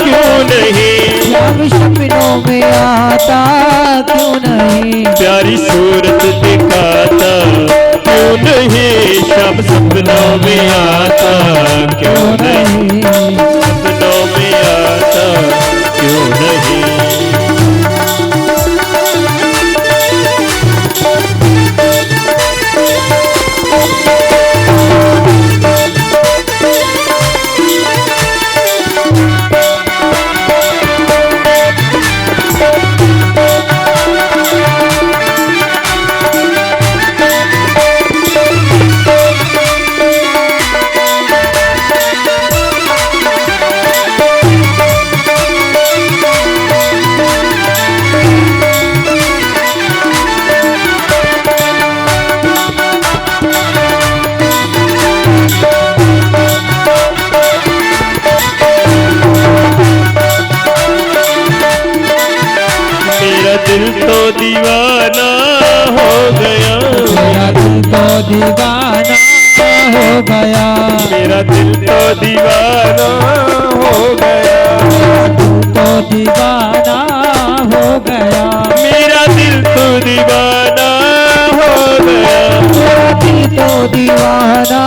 क्यों नहीं, श्याम सपनों में आता क्यों नहीं। प्यारी सूरत दिखाता क्यों नहीं, श्याम सपनों में आता क्यों नहीं, सपनों में आता क्यों नहीं। दिल तो दीवाना हो गया, मेरा दिल तो दीवाना हो गया, मेरा दिल तो दीवाना हो गया, तो दीवाना हो गया, मेरा दिल तो दीवाना हो गया, मेरा दिल तो दीवाना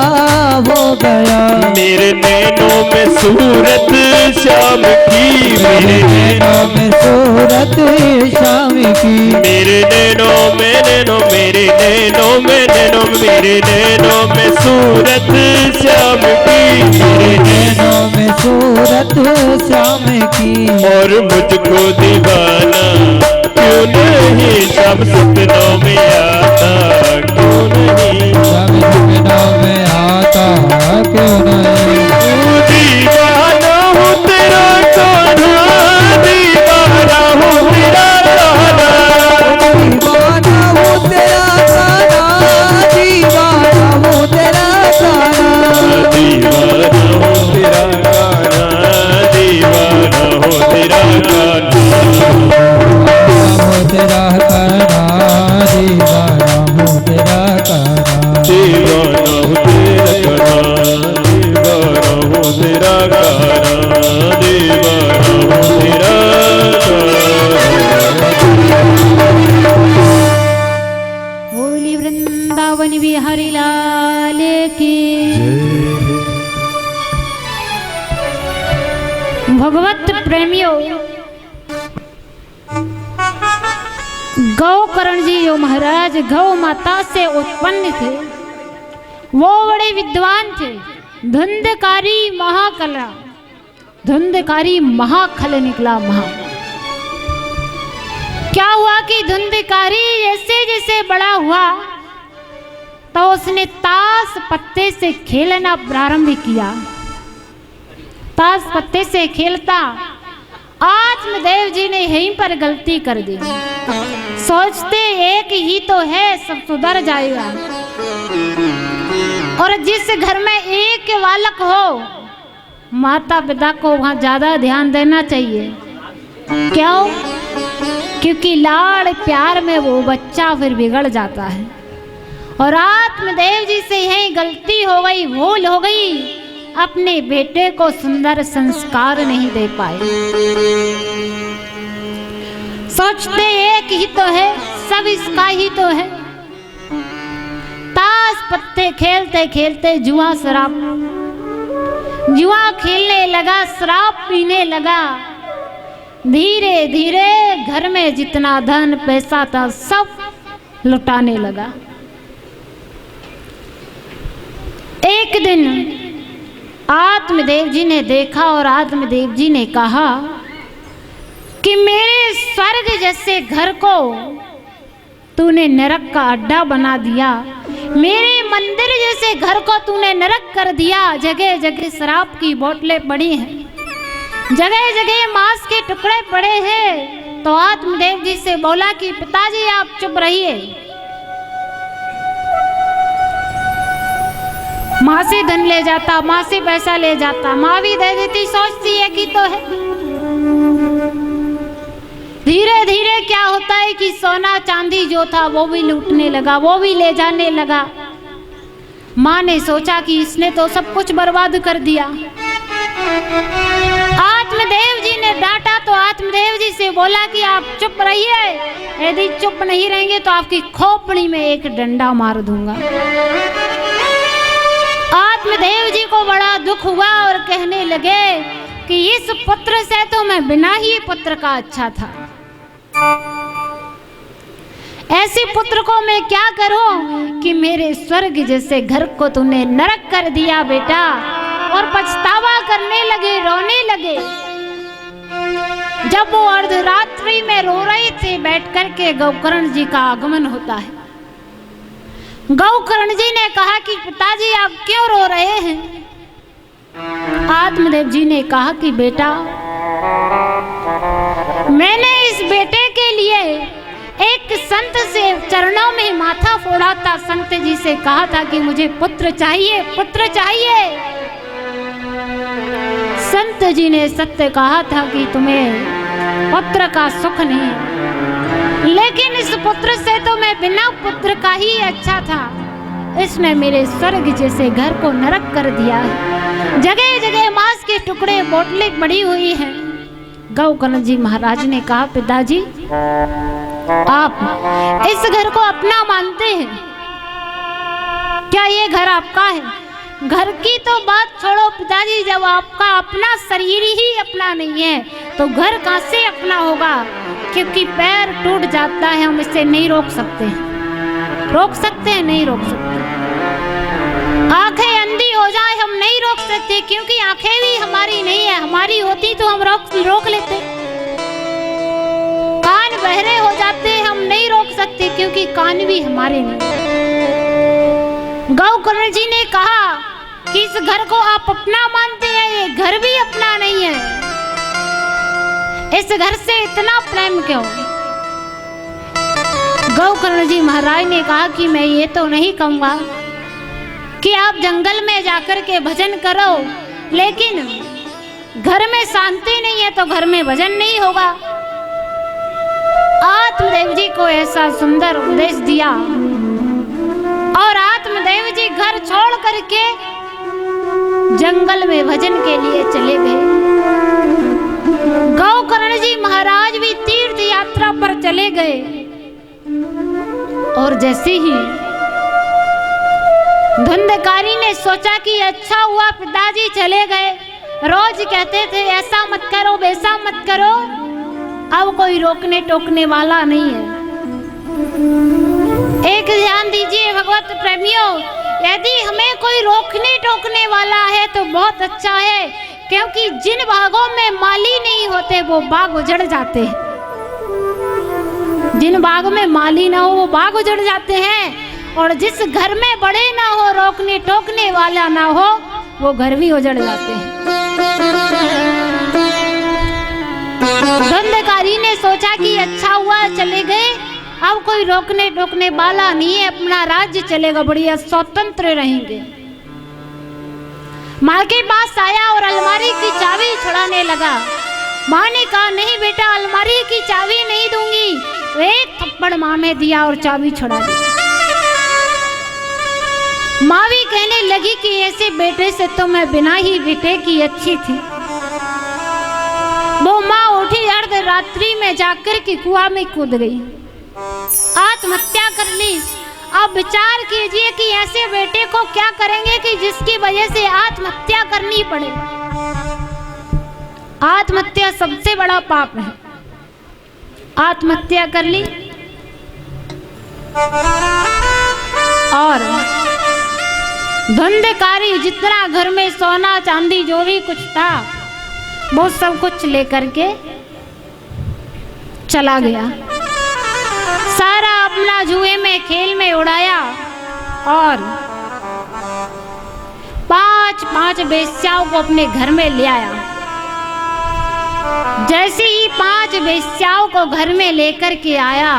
हो गया। मेरे नैनों में सूरत शाम की, मेरे नैनों में सूरत शाम की, मेरे नैनों में नैनों मेरे नैनों में नैनों मेरे नैनों में सूरत श्याम की, मेरे नैनों में सूरत श्याम की। और मुझको दीवाना क्यों नहीं श्याम सपनों में आता, क्यों नहीं श्याम सपनों में आता क्यों नहीं। दीवाना हूँ तेरा कान्हा, दीवाना हूँ तेरा कान्हा, दीवाना हूँ तेरा गाना, दीवाना हूँ तेरा गाना। दीवाना हूँ तेरा कान्हा, दीवाना हूँ तेरा कान्हा, हो तेरा गाना, दीवाना हूँ तेरा गाना। दीवाना हूँ तेरा कान्हा, दीवाना हूँ तेरा कान्हा, दीवाना हूँ तेरा बोली वृंदावन बिहारी लाल की। भगवत प्रेमियों, गौकर्ण जी जो महाराज गौ माता से उत्पन्न थे, वो बड़े विद्वान थे। धुंधकारी महाकला, धुंधकारी महाखल निकला महा। क्या हुआ कि धुंधकारी जैसे जैसे बड़ा हुआ तो उसने ताश पत्ते से खेलना प्रारंभ किया। ताश पत्ते से खेलता आत्मदेव जी ने यहीं पर गलती कर दी। सोचते एक ही तो है, सब सुधर जाएगा। और जिस घर में एक बालक हो, माता पिता को वहां ज्यादा ध्यान देना चाहिए। क्यों? क्योंकि लाड़ प्यार में वो बच्चा फिर बिगड़ जाता है। और आत्मदेव जी से यही गलती हो गई, भूल हो गई, अपने बेटे को सुंदर संस्कार नहीं दे पाए। सोचते एक ही तो है, सब इसका ही तो है। ताश पत्ते खेलते खेलते जुआ शराब, जुआ खेलने लगा, शराब पीने लगा। धीरे धीरे घर में जितना धन पैसा था सब लुटाने लगा। एक दिन आत्मदेव जी ने देखा और आत्मदेव जी ने कहा कि मेरे स्वर्ग जैसे घर को तूने नरक का अड्डा बना दिया, मेरे मंदिर जैसे घर को तूने नरक कर दिया। जगह जगह शराब की बोतलें पड़ी हैं, जगह जगह मांस के टुकड़े पड़े हैं। तो आत्मदेव जी से बोला कि पिताजी आप चुप रहिए, माँ से धन ले जाता, माँ से पैसा ले जाता, माँ भी दे देती, सोचती है कि तो है। धीरे धीरे क्या होता है कि सोना चांदी जो था वो भी लूटने लगा, वो भी ले जाने लगा। माँ ने सोचा कि इसने तो सब कुछ बर्बाद कर दिया। आत्मदेव जी ने डांटा तो आत्मदेव जी से बोला कि आप चुप रहिए, यदि चुप नहीं रहेंगे तो आपकी खोपड़ी में एक डंडा मार दूंगा। आत्मदेव जी को बड़ा दुख हुआ और कहने लगे कि इस पुत्र से तो मैं बिना ही पुत्र का अच्छा था। ऐसे पुत्र को मैं क्या करूं कि मेरे स्वर्ग जैसे घर को तूने नरक कर दिया बेटा। और पछतावा करने लगे, रोने लगे। जब वो अर्धरात्रि में रो रहे थे बैठ करके, गौकर्ण जी का आगमन होता है। गौकर्ण जी ने कहा कि पिताजी आप क्यों रो रहे हैं? आत्मदेव जी ने कहा कि बेटा, मैंने इस बेटे के लिए एक संत से चरणों में माथा फोड़ा था। संत जी से कहा था कि मुझे पुत्र चाहिए, पुत्र चाहिए। संत जी ने सत्य कहा था कि तुम्हें पुत्र का सुख नहीं, लेकिन इस पुत्र से तो मैं बिना पुत्र का ही अच्छा था। इसने मेरे स्वर्ग जैसे घर को नरक कर दिया है। जगह जगह मांस के टुकड़े बोतलें पड़ी हुई हैं। गौकर्ण जी महाराज ने कहा पिताजी, आप इस घर को अपना मानते हैं क्या? ये घर आपका है? घर की तो बात छोड़ो पिताजी, जब आपका अपना शरीर ही अपना नहीं है तो घर कहाँ से अपना होगा? क्योंकि पैर टूट जाता है, हम इसे नहीं रोक सकते। रोक सकते हैं? नहीं रोक सकते। आंखें अंधी हो जाए हम नहीं रोक सकते, क्योंकि आंखें भी हमारी नहीं है। हमारी होती तो हम रोक लेते। कान बहरे हो जाते हम नहीं रोक सकते, क्योंकि कान भी हमारे नहीं। गौकर्ण जी ने कहा कि इस घर को आप अपना मानते हैं, ये घर भी अपना नहीं है। इस घर से इतना प्रेम क्यों? गौकर्ण जी महाराज ने कहा कि मैं ये तो नहीं कहूंगा कि आप जंगल में जाकर के भजन करो, लेकिन घर में शांति नहीं है तो घर में भजन नहीं होगा। आत्मदेव जी को ऐसा सुंदर उपदेश दिया और आत्मदेव जी घर छोड़ करके जंगल में भजन के लिए चले गए। गौकर्ण जी महाराज भी तीर्थ यात्रा पर चले गए और जैसे ही धुंधकारी ने सोचा कि अच्छा हुआ पिताजी चले गए, रोज कहते थे ऐसा मत करो वैसा मत करो, अब कोई रोकने टोकने वाला नहीं है। एक ध्यान दीजिए भगवत प्रेमियों, यदि हमें कोई रोकने टोकने वाला है तो बहुत अच्छा है, क्योंकि जिन बागों में माली नहीं होते वो बाग उजड़ जाते हैं। जिन बाग में माली ना हो वो बाग उजड़ जाते हैं, और जिस घर में बड़े ना हो, रोकने टोकने वाला ना हो, वो घर भी उजड़ जाते हैं। धुंधकारी ने सोचा कि अच्छा हुआ चले गए, अब कोई रोकने टोकने वाला नहीं है, अपना राज्य चलेगा, बढ़िया स्वतंत्र रहेंगे। माँ के पास आया और अलमारी की चाबी छुड़ाने लगा। माँ ने कहा नहीं बेटा, अलमारी की चाबी नहीं दूंगी। एक थप्पड़ माँ ने दिया और चाबी छुड़ा दी। माँ भी कहने लगी कि ऐसे बेटे से तो मैं बिना ही बेटे की अच्छी थी। वो माँ उठी अर्ध रात्रि में जाकर के कुआं में कूद गई, आत्महत्या कर ली। अब विचार कीजिए कि ऐसे बेटे को क्या करेंगे कि जिसकी वजह से आत्महत्या करनी पड़े। आत्महत्या सबसे बड़ा पाप है। आत्महत्या कर ली और धुंधकारी जितना घर में सोना चांदी जो भी कुछ था वो सब कुछ लेकर के चला गया। सारा अपना जुए में खेल में उड़ाया और 5 वेश्याओं को अपने घर में ले आया। जैसे ही 5 वेश्याओं को घर में लेकर के आया,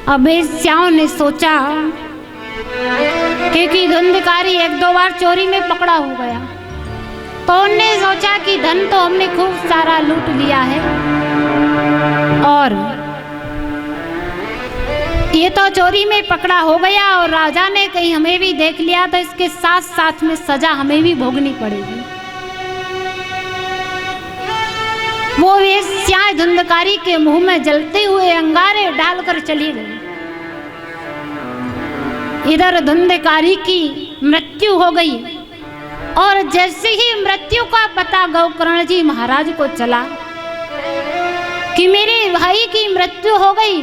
अब वेश्याओं ने सोचा, क्योंकि धुंधकारी 1-2 बार चोरी में पकड़ा हो गया, तो उन्होंने सोचा कि धन तो हमने खूब सारा लूट लिया है और ये तो चोरी में पकड़ा हो गया और राजा ने कहीं हमें भी देख लिया तो इसके साथ साथ में सजा हमें भी भोगनी पड़ेगी। वो वेश्याएं धुंधकारी के मुंह में जलते हुए अंगारे डालकर चली गई। इधर धुंधकारी की मृत्यु हो गई और जैसे ही मृत्यु का पता गौकर्ण जी महाराज को चला कि मेरे भाई की मृत्यु हो गई,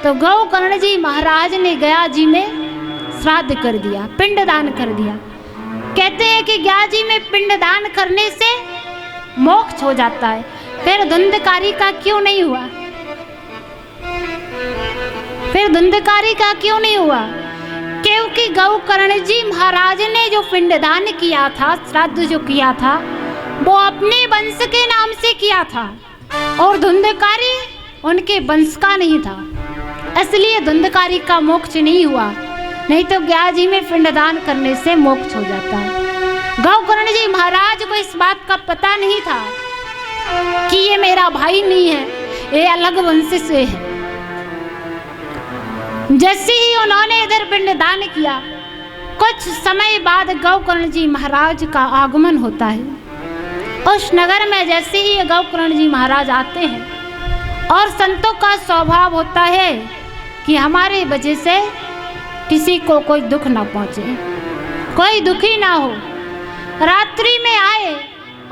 तो गौकर्ण जी महाराज ने गया जी में श्राद्ध कर दिया, पिंडदान कर दिया। कहते हैं कि गया जी में पिंडदान करने से मोक्ष हो जाता है। फिर धुंधकारी का क्यों नहीं हुआ? फिर धुंधकारी का क्यों नहीं हुआ? क्योंकि गौकर्ण जी महाराज ने जो पिंडदान किया था, श्राद्ध जो किया था, वो अपने वंश के नाम से किया था और धुंधकारी उनके वंश का नहीं था, इसलिए धुंधकारी का मोक्ष नहीं हुआ। नहीं तो गया जी में पिंडदान करने से मोक्ष हो जाता है। गौकर्ण जी महाराज को इस बात का पता नहीं था कि ये मेरा भाई नहीं है, ये अलग वंश से है। जैसे ही उन्होंने इधर पिंडदान किया, कुछ समय बाद गौकर्ण जी महाराज का आगमन होता है। उस नगर में जैसे ही गौकर्ण जी महाराज आते हैं और संतों का स्वभाव होता है कि हमारे वजह से किसी को कोई दुख ना पहुंचे, कोई दुखी ना हो। रात्रि में आए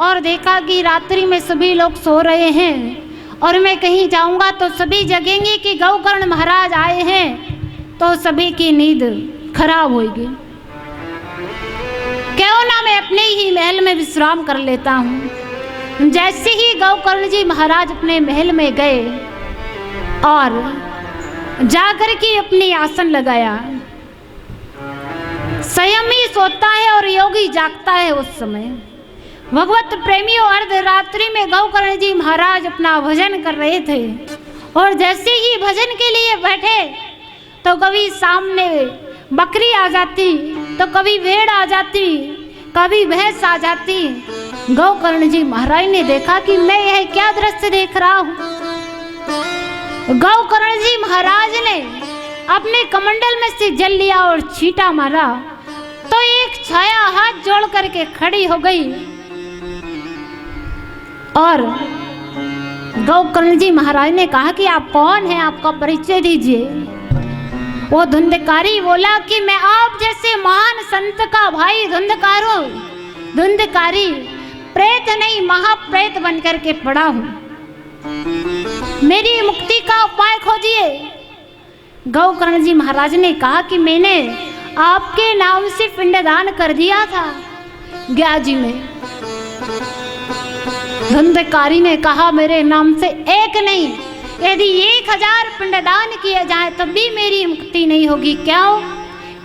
और देखा कि रात्रि में सभी लोग सो रहे हैं और मैं कहीं जाऊंगा तो सभी जगेंगे कि गौकर्ण महाराज आए हैं। तो सभी की नींद खराब होगी। क्यों ना मैं अपने ही महल में विश्राम कर लेता हूँ। जैसे ही गौकर्ण जी महाराज अपने महल में गए और जाकर के अपनी आसन लगाया, संयमी सोता है और योगी जागता है। उस समय भगवत प्रेमियों अर्धरात्रि में गौकर्ण जी महाराज अपना भजन कर रहे थे और जैसे ही भजन के लिए बैठे तो कभी सामने बकरी आ जाती, तो कभी भेड़ आ जाती, कभी भैंस आ जाती। गौकर्ण जी महाराज ने देखा कि मैं यह क्या दृश्य देख रहा हूँ। गौकर्ण जी महाराज ने अपने कमंडल में से जल लिया और छींटा मारा तो एक छाया हाथ जोड़ करके खड़ी हो गई और गौकर्ण जी महाराज ने कहा कि आप कौन हैं, आपका परिचय दीजिए। वो धुंधकारी बोला कि मैं आप जैसे महान संत का भाई धुंधकार हूँ। धुंधकारी प्रेत नहीं महाप्रेत बन करके पड़ा हूँ, मेरी मुक्ति का उपाय खोजिए। गौकर्ण जी महाराज ने कहा कि मैंने आपके नाम से पिंडदान कर दिया था ग्याजी में। धुंधकारी ने कहा मेरे नाम से एक नहीं, यदि 1000 पिंडदान किए जाए तब भी मेरी मुक्ति नहीं होगी। क्यों?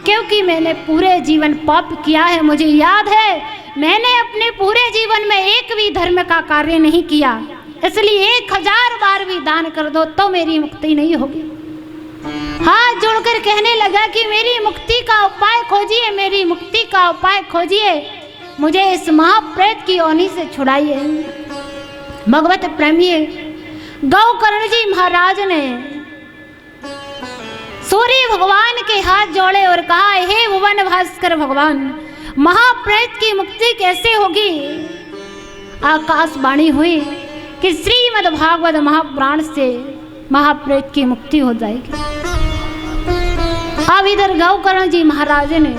क्योंकि मैंने पूरे जीवन पाप किया है। मुझे याद है मैंने अपने पूरे जीवन में एक भी धर्म का कार्य नहीं किया, इसलिए 1000 बार भी दान कर दो तो मेरी मुक्ति नहीं होगी। हाथ जोड़कर कहने लगा कि मेरी मुक्ति का उपाय खोजिए, मेरी मुक्ति का उपाय खोजिए, मुझे इस महाप्रेत की योनि से छुड़ाइए। भगवत प्रेमी गौकर्ण जी महाराज ने सूर्य भगवान के हाथ जोड़े और कहा हे भुवन भास्कर भगवान, महाप्रेत की मुक्ति कैसे होगी? आकाशवाणी हुई कि श्रीमद् भागवत महापुराण से महाप्रेत की मुक्ति हो जाएगी। अब इधर गौकर्ण जी महाराज ने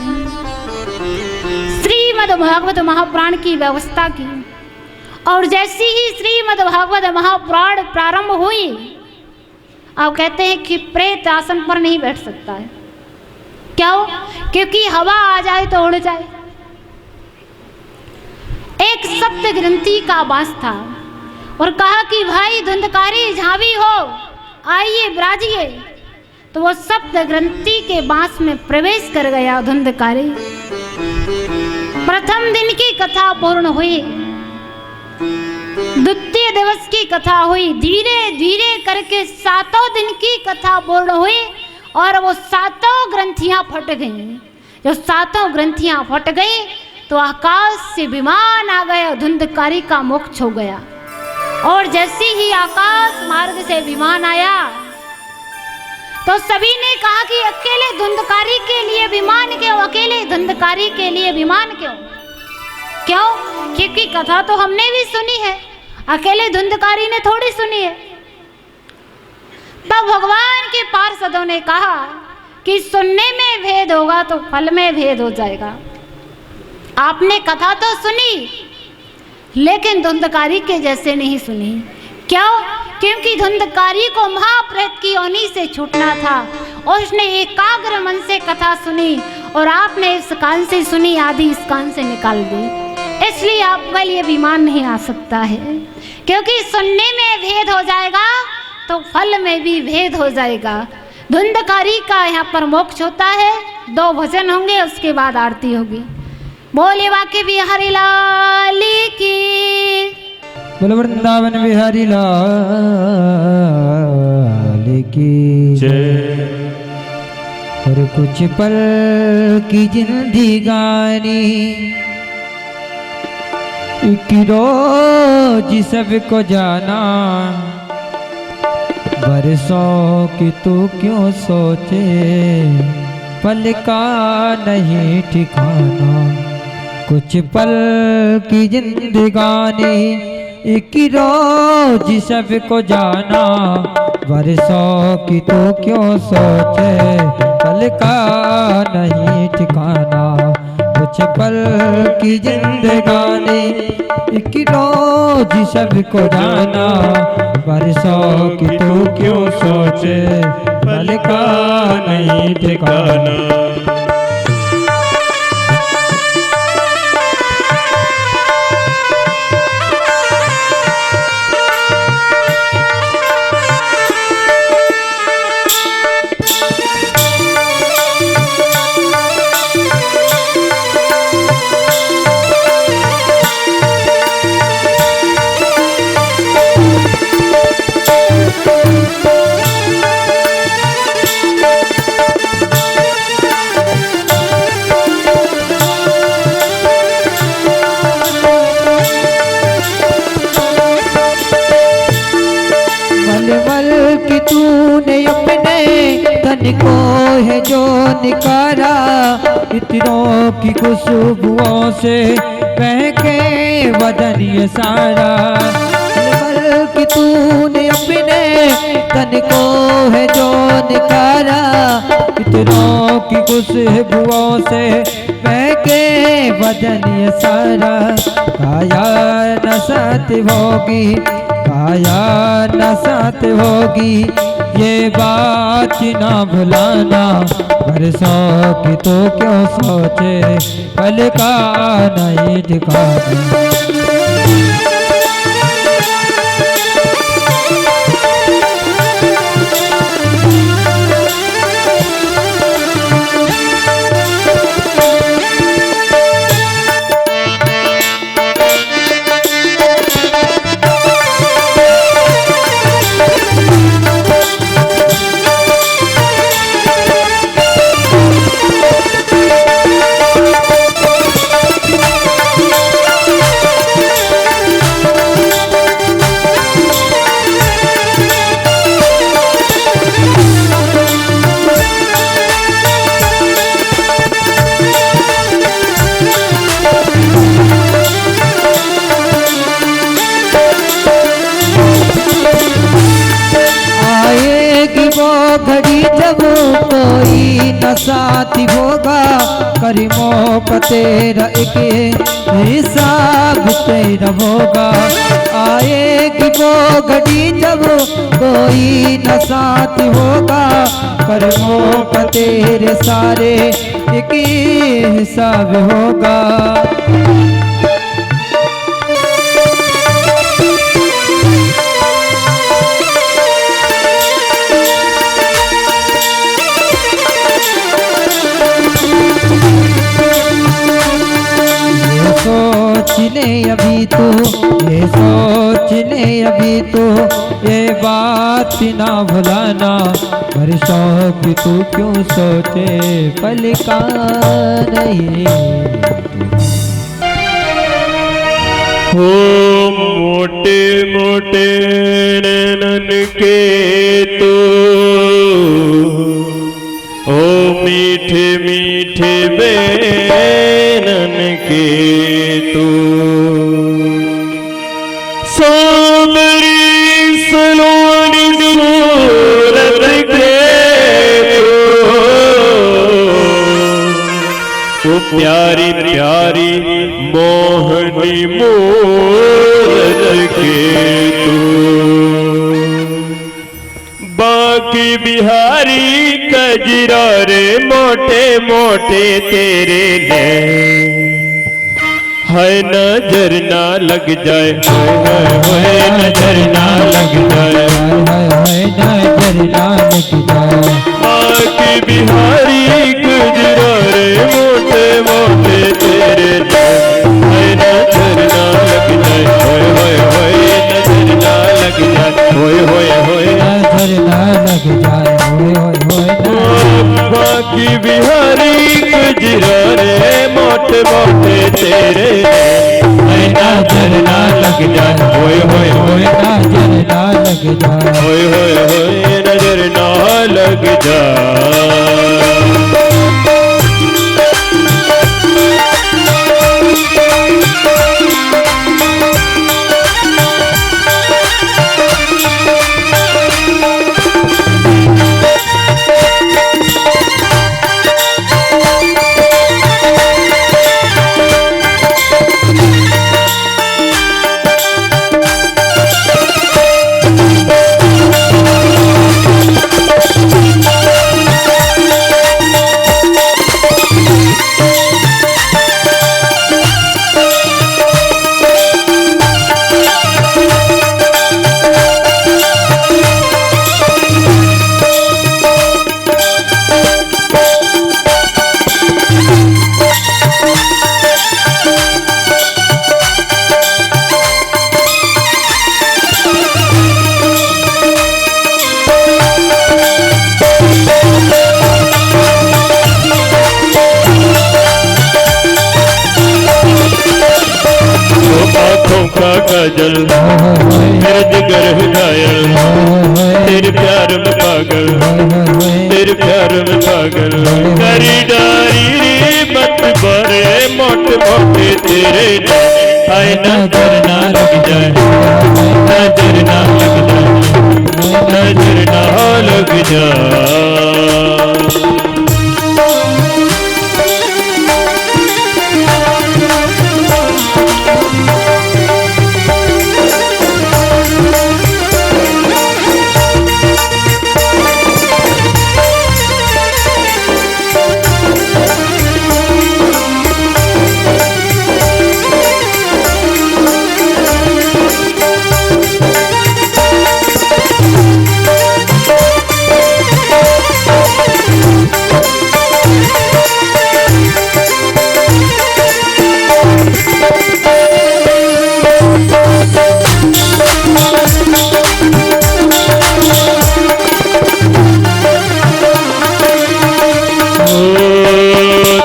श्रीमद् भागवत महापुराण की व्यवस्था की और जैसे ही श्रीमद् भागवत महापुराण प्रारंभ हुई, अब कहते हैं कि प्रेत आसन पर नहीं बैठ सकता है। क्यों? क्योंकि हवा आ जाए तो उड़ जाए। एक सप्त ग्रंथि का वास था और कहा कि भाई धुंधकारी झावी हो, आइए विराजिए। तो वो सप्त ग्रंथि के बांस में प्रवेश कर गया धुंधकारी। प्रथम दिन की कथा पूर्ण हुई, द्वितीय दिवस की कथा हुई, धीरे धीरे करके 7 दिन की कथा पूर्ण हुई और वो 7 ग्रंथियां फट गईं। जो 7 ग्रंथियां फट गई तो आकाश से विमान आ गया, धुंधकारी का मोक्ष हो गया। और जैसे ही आकाश मार्ग से विमान आया तो सभी ने कहा कि अकेले धुंधकारी के लिए विमान क्यों, अकेले धुंधकारी के लिए विमान क्यों? क्यों? क्योंकि कथा तो हमने भी सुनी है, अकेले धुंधकारी ने थोड़ी सुनी है। तब भगवान के पार्षदों ने कहा कि सुनने में भेद होगा तो फल में भेद हो जाएगा। आपने कथा तो सुनी लेकिन धुंधकारी के जैसे नहीं सुनी। क्यों? क्योंकि धुंधकारी को महाप्रेत की योनि से छूटना था और उसने एकाग्र मन से कथा सुनी और आपने इस कान से सुनी, आदि इस कान से निकाल दी, इसलिए आपके लिए विमान नहीं आ सकता है। क्योंकि सुनने में भेद हो जाएगा तो फल में भी भेद हो जाएगा। धुंधकारी का यहाँ पर मोक्ष होता है, 2 भजन होंगे उसके बाद आरती होगी। बोले बाके बिहारी लाल की, बोल वृंदावन बिहारी लाल की जय। और कुछ पल की जिंदगानी एक रोज सबको जाना, बरसों की तू क्यों सोचे पल का नहीं ठिकाना। कुछ पल की जिंदगानी एक रोज सबको जाना, बरसों की तू क्यों सोचे पल का नहीं ठिकाना। कुछ पल की जिंदगानी एक रोज जी सबको जाना, बरसों की तू क्यों सोचे, पल का नहीं ठिकाना। कि तूने अपने तन को है जो निकारा, इत्रों की खुशबुओं से बहके बदन ये सारा। कि तूने अपने तन को है जो निकारा, इत्रों की खुशबुओं से बहके बदन ये सारा। काया न सत होगी, काया न सत होगी, ये बात ना भुलाना, बरसों की तो क्यों सोचे, पल का नहीं ठिकाना। घड़ी जब कोई न साथी होगा, करीमों का तेरा एक हिसाब तेरा होगा। आएगी वो घड़ी जब कोई न साथी होगा, करीमों का तेरे सारे एक हिसाब होगा। अभी तो ये सोच ले, अभी तो ये बात ना भुलाना, बरसों की तू क्यों सोचे, पल का नहीं। हो मोटे मोटे नैनन के तो, ओ मीठे मीठे बैनन के तो, सांवरी सलोनी सूरत के तो, वो प्यारी प्यारी मोहनी मूरत के तो। बाकी बिहारी कजरा रे मोटे मोटे तेरे ने, है नजर ना लग जाए, है नजर ना लग जाए, नजर ना लग जाए। बाकी बिहारी कजरा रे मोटे मोटे तेरे ने, है नजर ना लग जाए, नजर ना लग जाए, नजर ना लग जाए, बाकी बिहारी कजरा रे मोटे मोटे तेरे, नजर ना लग जाए, नजर ना लग जाए, नजर ना लग जाए। का काजल मेरे जिगर घायल तेरे प्यार में पागल तेरे प्यार में पागल करी डारी मत बरे मोटे मोटे तेरे आए नजर ना लग जाए नजर ना लग जाए नजर ना लग जाए।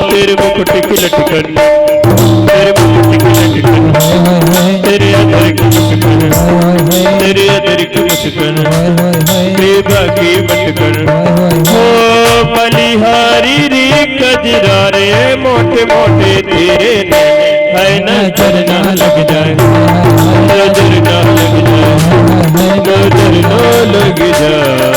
तेरे मुकुट की लटकन तेरे मुकुट की लटकन तेरे अदर की मुस्कान तेरे अदर की मुस्कान बेबा की मटकन हो बलिहारी रे कजरा रे मोटे मोटे तेरे है नजर ना लग जाए नजर ना लग जाए नजर ना लग जाए।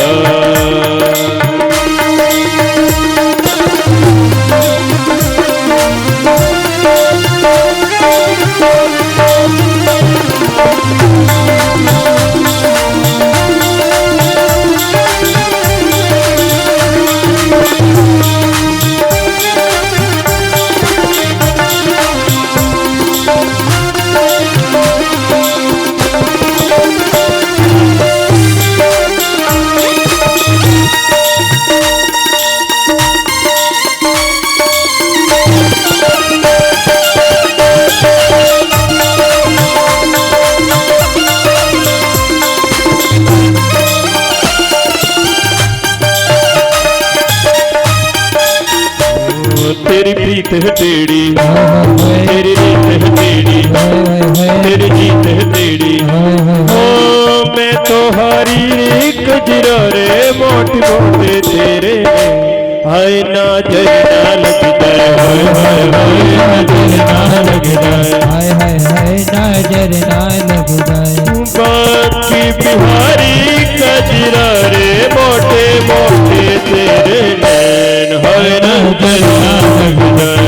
तेरी प्रीत है टेढ़ी तेरी रीत है टेढ़ी तेरी जीत है टेढ़ी ओ मैं तो हारी कजरा रे मोटे मोटे तेरे हाय नजर ना लग जाए हाय नजर ना लग जाए हाय नजर ना लग जाए बाकी बिहारी कजरा रे मोटे मोटे तेरे नैन हाय नजर ना लग जाए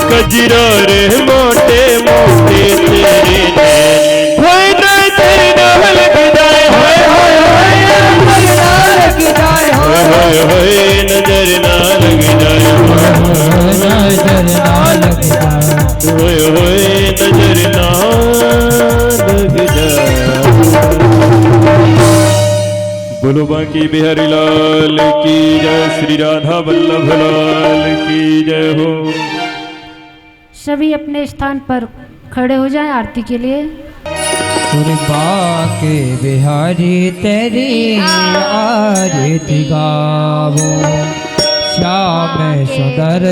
कजरा रे मोटे मोटे तेरे नैन होए नजर ना लग जाए होए होए होए नजर ना लग जाए नजर ना लग जाए होए होए नजर ना लग जाए। बोलो बांकी बिहारी लाल की जय श्री राधा वल्लभ लाल की जय हो। सभी अपने स्थान पर खड़े हो जाएं आरती के लिए। बाके बिहारी तेरी आरती गावो श्याम सुंदर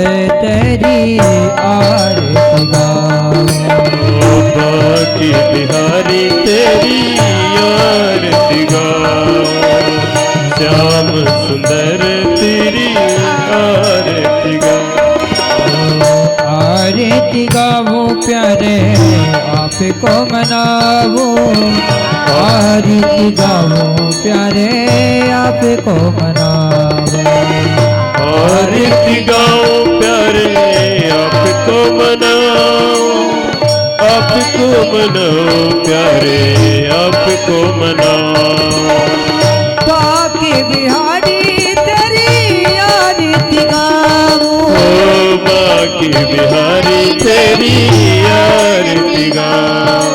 तेरी आरती गावो बाकी बिहारी तेरी आरती गाओ, श्याम सुंदर तेरी आरती गाओ। आरती गावो प्यारे आपको मनावो, आरती गावो प्यारे आपको मनावो, आरती गाओ प्यारे आपको मनाओ, आपको मनाओ प्यारे आपको मनाओ। बाकी बिहारी तेरी आरती गावो, ओ बाकी बिहारी तेरी आरती गाओ।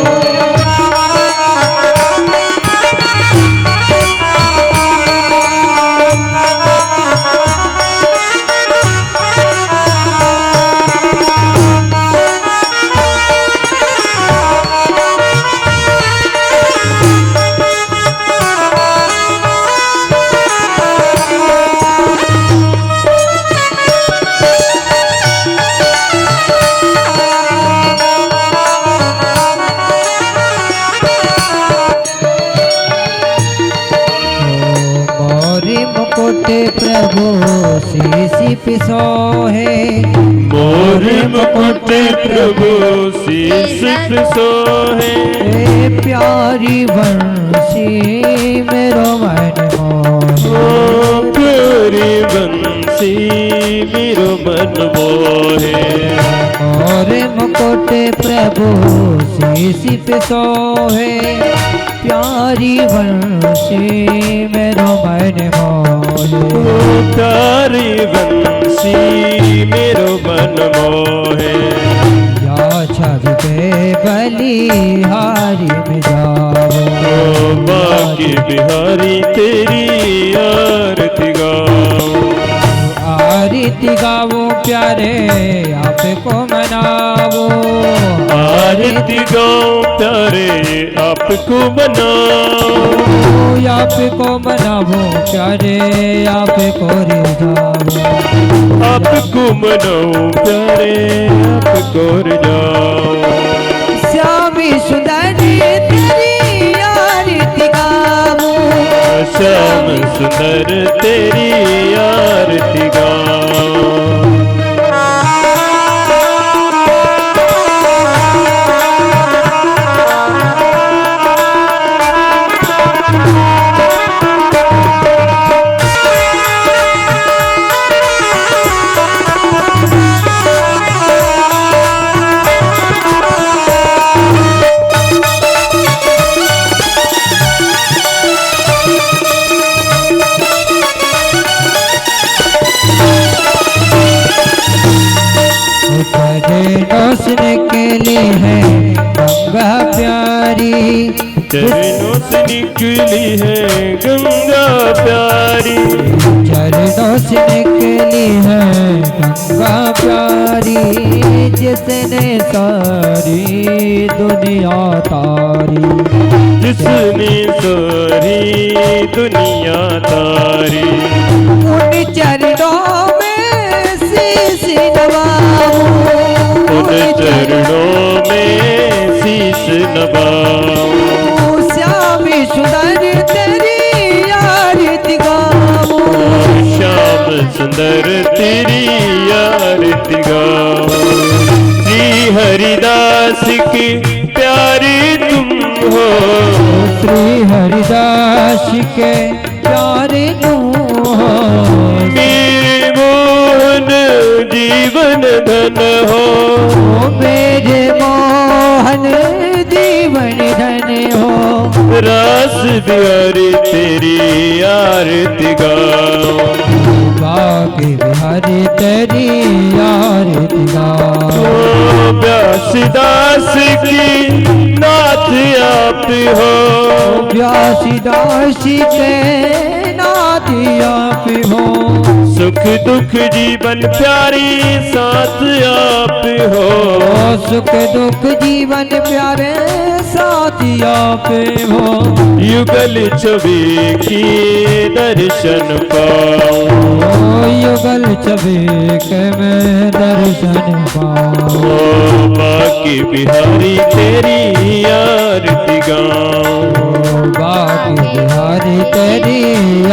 प्रभु शीश पे सोहे, मोर मुकुट प्रभु शीश पे सोहे, प्यारी बंसी मेरो मन मोहे, ओ प्यारी बंसी मेरो मन मोहे। मोर मुकुट प्रभु शीश पे सोहे, प्यारी बंसी मेरो मन मोहे, प्यारी बंसी मेरो मन मोहे। या छवि पे बलिहारी में जाओ, ओ बाकी बिहारी तेरी आरती गाओ, आरती गावो प्यारे आपको मनावो, आरती गाओ प्यारे आपको मनाओ, आपको मनावो प्यारे आपको रिझावो, आपको मनाओ प्यारे आपको रिझाओ। श्यामी सुंदर तेरी आरती गावो, श्याम सुंदर तेरी आरती गाओ। नोसने के लिए है गंगा प्यारी, चरणों से निकली है गंगा प्यारी, चरणों से निकली है गंगा प्यारी, जिसने सारी दुनिया तारी, जिसने सारी दुनिया तारी। उन चरणों में शीश नवाओ, उन चरणों में शीश नवाओ, श्यामी सुंदर तेरी आरती गाओ, श्याम सुंदर तेरी आरती गाओ। श्री हरिदास की प्यारी तुम हो, श्री हरिदास के प्यारे तुम हो, मेरे मोहन जीवन धन हो, मेरे मोहन जीवन धन हो, रास बिहारी तेरी आरती गाओ, बाकी बिहारी तेरी आरती गाओ, व्यासदास की नाथ आप हो, व्यासदास के नाथ आप हो, सुख दुख जीवन प्यारी साथ आप हो, सुख दुख जीवन प्यारे साथी आपे हो। युगल छवि की दर्शन पाऊं, युगल छवि के मैं दर्शन पाऊं। बाकी बिहारी तेरी आरती गाऊं, बाकी बिहारी तेरी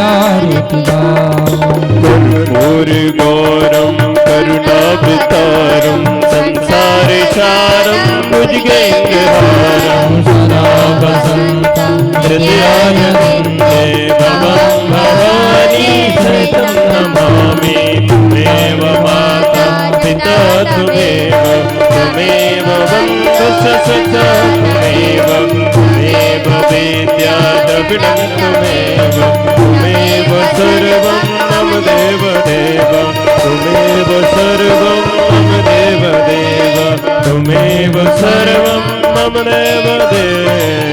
आरती गाऊं। कर्पूर गौरम करुणावतारम संसार सारम भुजगेन्द्रहारम सदा वसंतं हृदयानन्दे भवं भवानी सहितं नमामि। त्वमेव माता पिता त्वमेव, त्वमेव वन्दसा सदा त्वमेव, त्वमेव वेद्या द्रविणं त्वमेव, त्वमेव सर्वं मम देव देव, त्वमेव सर्वं मम देव देव, त्वमेव सर्वं मम देव देव।